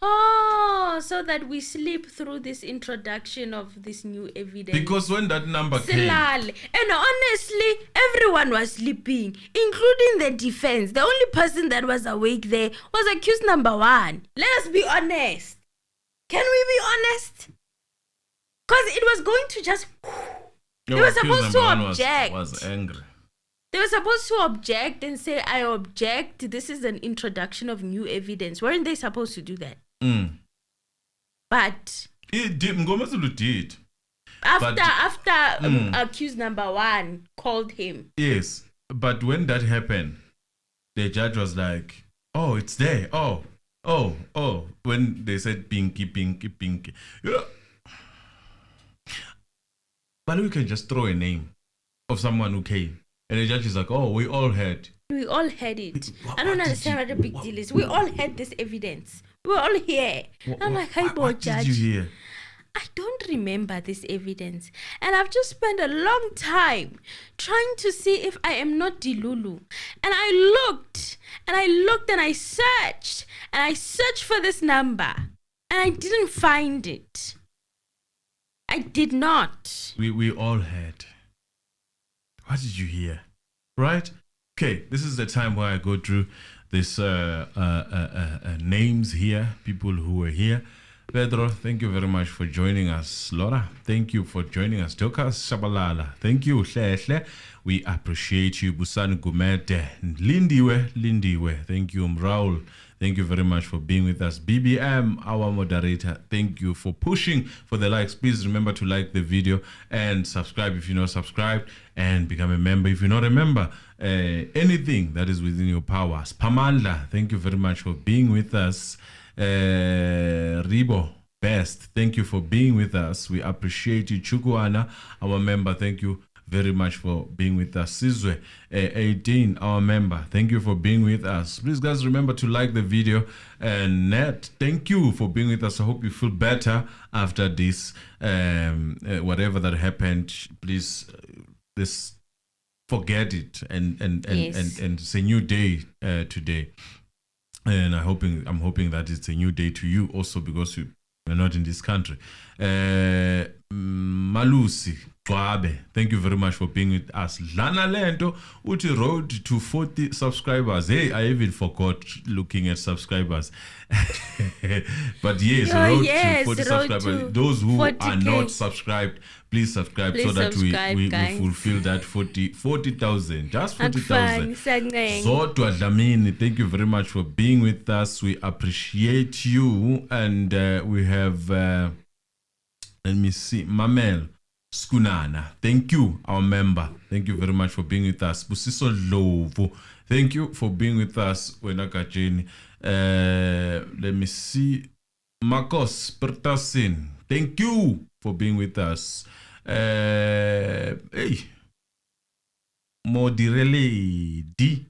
Oh, so that we sleep through this introduction of this new evidence. Because when that number came... And honestly, everyone was sleeping, including the defense. The only person that was awake there was accused number 1. Let us be honest. Can we be honest? Because it was going to just... They were supposed to object. Was angry. They were supposed to object and say, I object. This is an introduction of new evidence. Weren't they supposed to do that? But... MGOMEZULU did. After accused number 1 called him. Yes. But when that happened, the judge was like, oh, it's there. Oh. When they said pinky. Yeah. But we can just throw a name of someone who came. And the judge is like, oh, we all heard. We all heard it. I don't understand what the big deal is. We all had this evidence. We were all here. I'm like, hi, boy, judge. Did you hear? I don't remember this evidence. And I've just spent a long time trying to see if I am not Dilulu. And I looked and I searched. And I searched for this number. And I didn't find it. I did not. We all heard. What did you hear? Right? Okay, this is the time where I go through this names here, people who were here. Pedro, thank you very much for joining us. Laura, thank you for joining us. Dokas Shabalala, thank you. Hle. We appreciate you. Busan Gumete, Lindiwe, thank you. Mraul, thank you very much for being with us. BBM, our moderator, thank you for pushing for the likes. Please remember to like the video and subscribe if you're not subscribed, and become a member if you're not a member. Anything that is within your power. Spamandla, thank you very much for being with us. Ribo Best, thank you for being with us. We appreciate you. Chukuana, our member, thank you very much for being with us. Sizwe 18, our member, thank you for being with us. Please, guys, remember to like the video. And Nat, thank you for being with us. I hope you feel better after this, whatever that happened. Please, this forget it and it's a new day today. And I'm hoping that it's a new day to you also, because you're not in this country. Malusi Gwabe, thank you very much for being with us. Lana Lento, which road to 40 subscribers. Hey, I even forgot looking at subscribers. But yes, road to 40 subscribers. Those who 40K. Are not subscribed, please subscribe, so that we fulfill that 40,000. Just 40,000. Zodwa Dlamini, thank you very much for being with us. We appreciate you. And we have, let me see, Mamel Skunana, thank you, our member. Thank you very much for being with us. Busiso Lovo, thank you for being with us. Let me see, Marcos Pertasin, thank you for being with us. Hey, Modirele D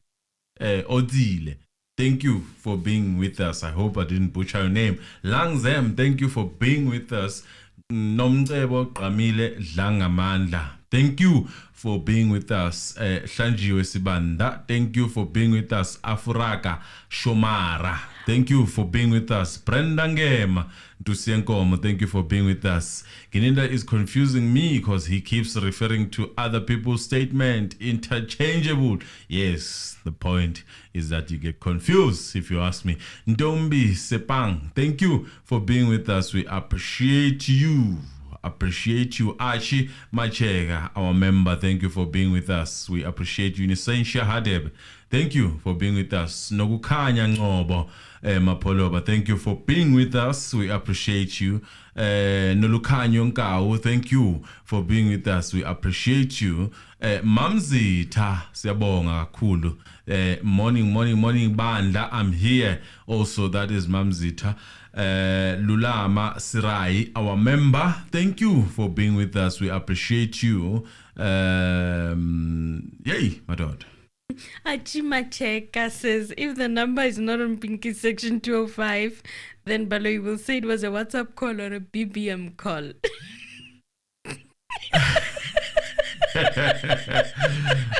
Odile, thank you for being with us. I hope I didn't butcher your name. Langzem, thank you for being with us. Nomcebo Qamile Dlangamandla, thank you for being with us. Hlanjiwe Sibanda, thank you for being with us. Afuraka Shomara, thank you for being with us. Brenda Ngema Dusienkomo, thank you for being with us. Gininda is confusing me because he keeps referring to other people's statement interchangeable. Yes, the point is that you get confused, if you ask me. Ndombi Sepang, thank you for being with us. We appreciate you. Achi Machega, our member, thank you for being with us. We appreciate you. Nisensha Hadeb, thank you for being with us. Nogukanya Ngobo Mapoloba, thank you for being with us. We appreciate you. Nolukanyo Nkau, thank you for being with us. We appreciate you. Mamzi Ta Siabonga Kulu. Morning Banda, I'm here. Also, that is Mamzita. Lulama Sirai, our member, thank you for being with us. We appreciate you. Yay, my dad. Achimacheka says, if the number is not on Pinky section 205, then Baloyi will say it was a WhatsApp call or a BBM call.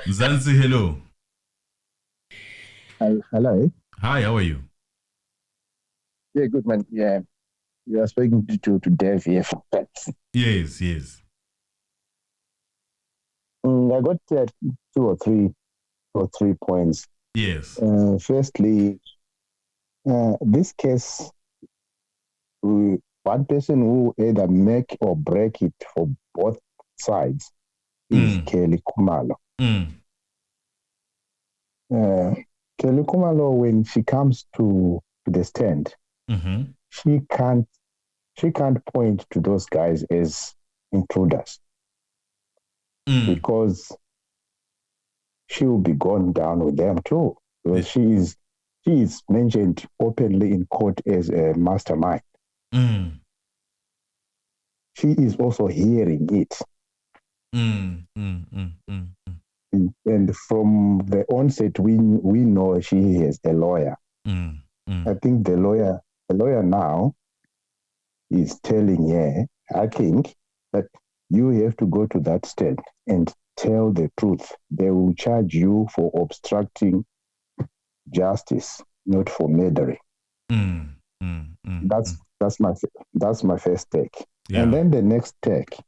Zanzi, hello. Hello. Hi, how are you? Yeah, good man. Yeah, you are speaking to Dev here for pets. Yes. I got 2 or 3 points. Yes. Firstly, this case, one person who either make or break it for both sides is Kelly Kumalo. Kelly Kumalo, when she comes to the stand, she can't point to those guys as intruders because she will be gone down with them too. Because she is mentioned openly in court as a mastermind. She is also hearing it. And from the onset, we know she is a lawyer. I think the lawyer now is telling her, I think, that you have to go to that stand and tell the truth. They will charge you for obstructing justice, not for murdering. That's my first take. Yeah. And then the next take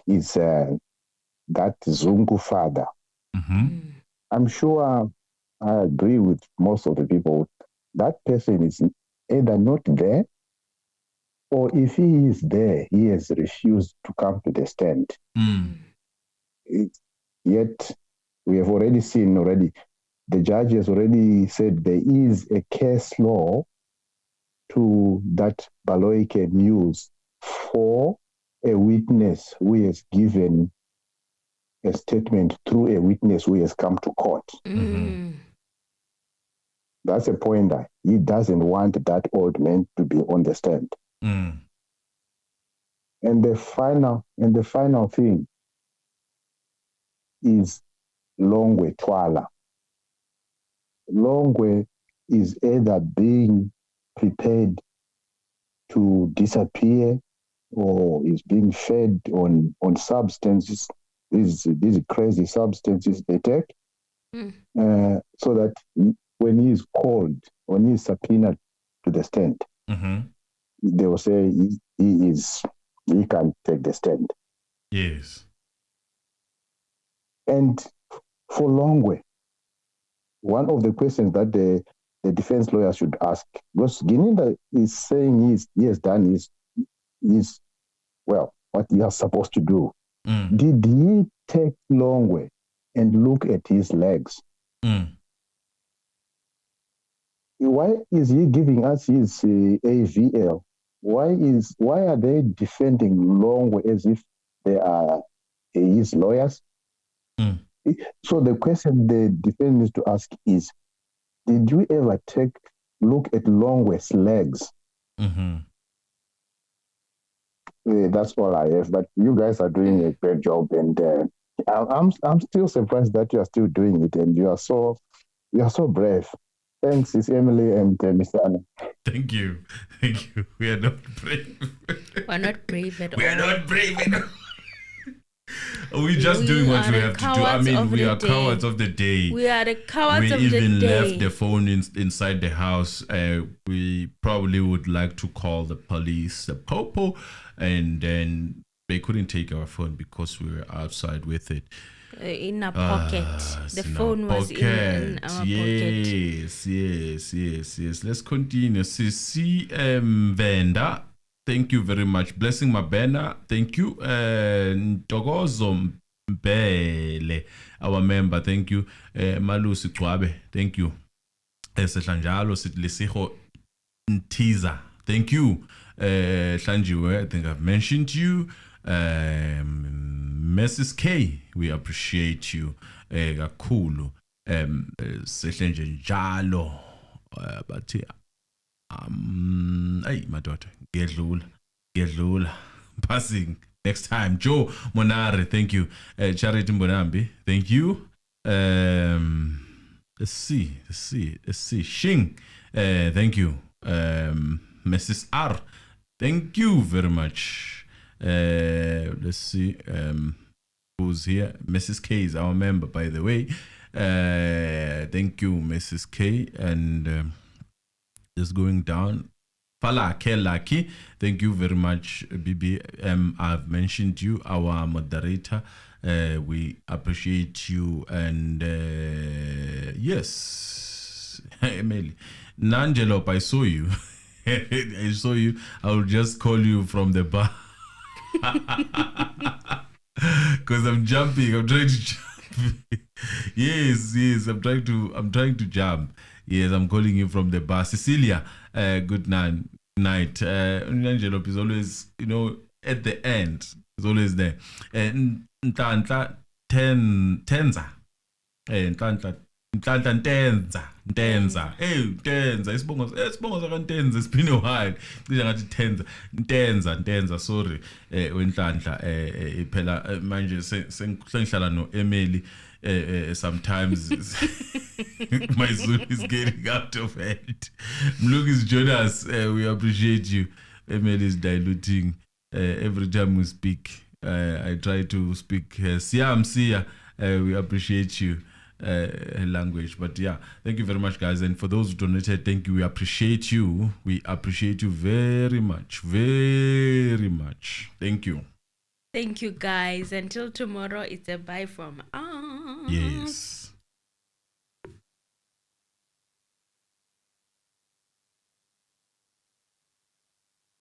is that Zungu father. I'm sure I agree with most of the people. That person is either not there, or if he is there, he has refused to come to the stand. Yet, we have already seen the judge has already said there is a case law that Baloyi can use for a witness who has given a statement through a witness who has come to court. That's a pointer. He doesn't want that old man to be on the stand. And the final thing is Longwe Twala. Longwe is either being prepared to disappear or is being fed on substances, these crazy substances they take, so that when he is called, when he is subpoenaed to the stand, they will say he can't take the stand. Yes. And for Longwe, one of the questions that the defense lawyer should ask, because Gininda is saying he has done is well, what he is supposed to do. Did he take Longwe and look at his legs? Why is he giving us his AVL? Why are they defending Longwe as if they are his lawyers? So the question the defense needs to ask is, did you ever look at Longwe's legs? That's all I have. But you guys are doing a great job, and I'm still surprised that you are still doing it, and you are so brave. Thanks, it's Emily and Mr. Anna. Thank you. We are not brave. We're not brave at all. We are not brave at all. We're just doing what we have to do. I mean, we are cowards of the day. We are the cowards of the day. We even left the phone inside the house. We probably would like to call the police, the popo, and then they couldn't take our phone because we were outside with it. In a pocket. The phone was in our pocket. Yes. Let's continue. Sisi Venda. Thank you very much. Blessing Mabena. Thank you. Ntokozo Mbele, our member. Thank you. Malusi Kwabe. Thank you. Sehlanjalo Sitlesiho Ntiza. Thank you. Hlanjiwe, I think I've mentioned you. Mrs. K, we appreciate you. Kakhulu. Sehlanjalo. But hey, my daughter, Gedlula. Passing next time. Joe Monare, thank you. Charity Mbonambi, thank you. Let's see. Shing, thank you. Mrs. R, thank you very much. Let's see. Who's here? Mrs. K is our member, by the way. Thank you, Mrs. K. And just going down. Fala Kelaki, thank you very much, Bibi. I've mentioned you, our moderator. We appreciate you. And yes, Emily. Nangelop, I saw you. I saw you. I will just call you from the bar. Because I'm jumping. I'm trying to jump. Yes. I'm trying to jump. Yes, I'm calling you from the bar. Cecilia, good night. Nangelop is always, at the end. It's always there. And Ntanta Tenza. Ntenza. Hey, Tenza. Isibongo sakantenza. It's been a while. Ntenza. Sorry. Wenhlanhla phela manje sengihlala no Emily. Sometimes my Zulu is getting out of hand. Mlungis Jonas, we appreciate you. Emily is diluting every time we speak. I try to speak Siam Sia. We appreciate you. Language, but yeah, thank you very much, guys. And for those who donated, thank you. We appreciate you. We appreciate you very much. Thank you. Thank you, guys. Until tomorrow, it's a bye from us. Yes.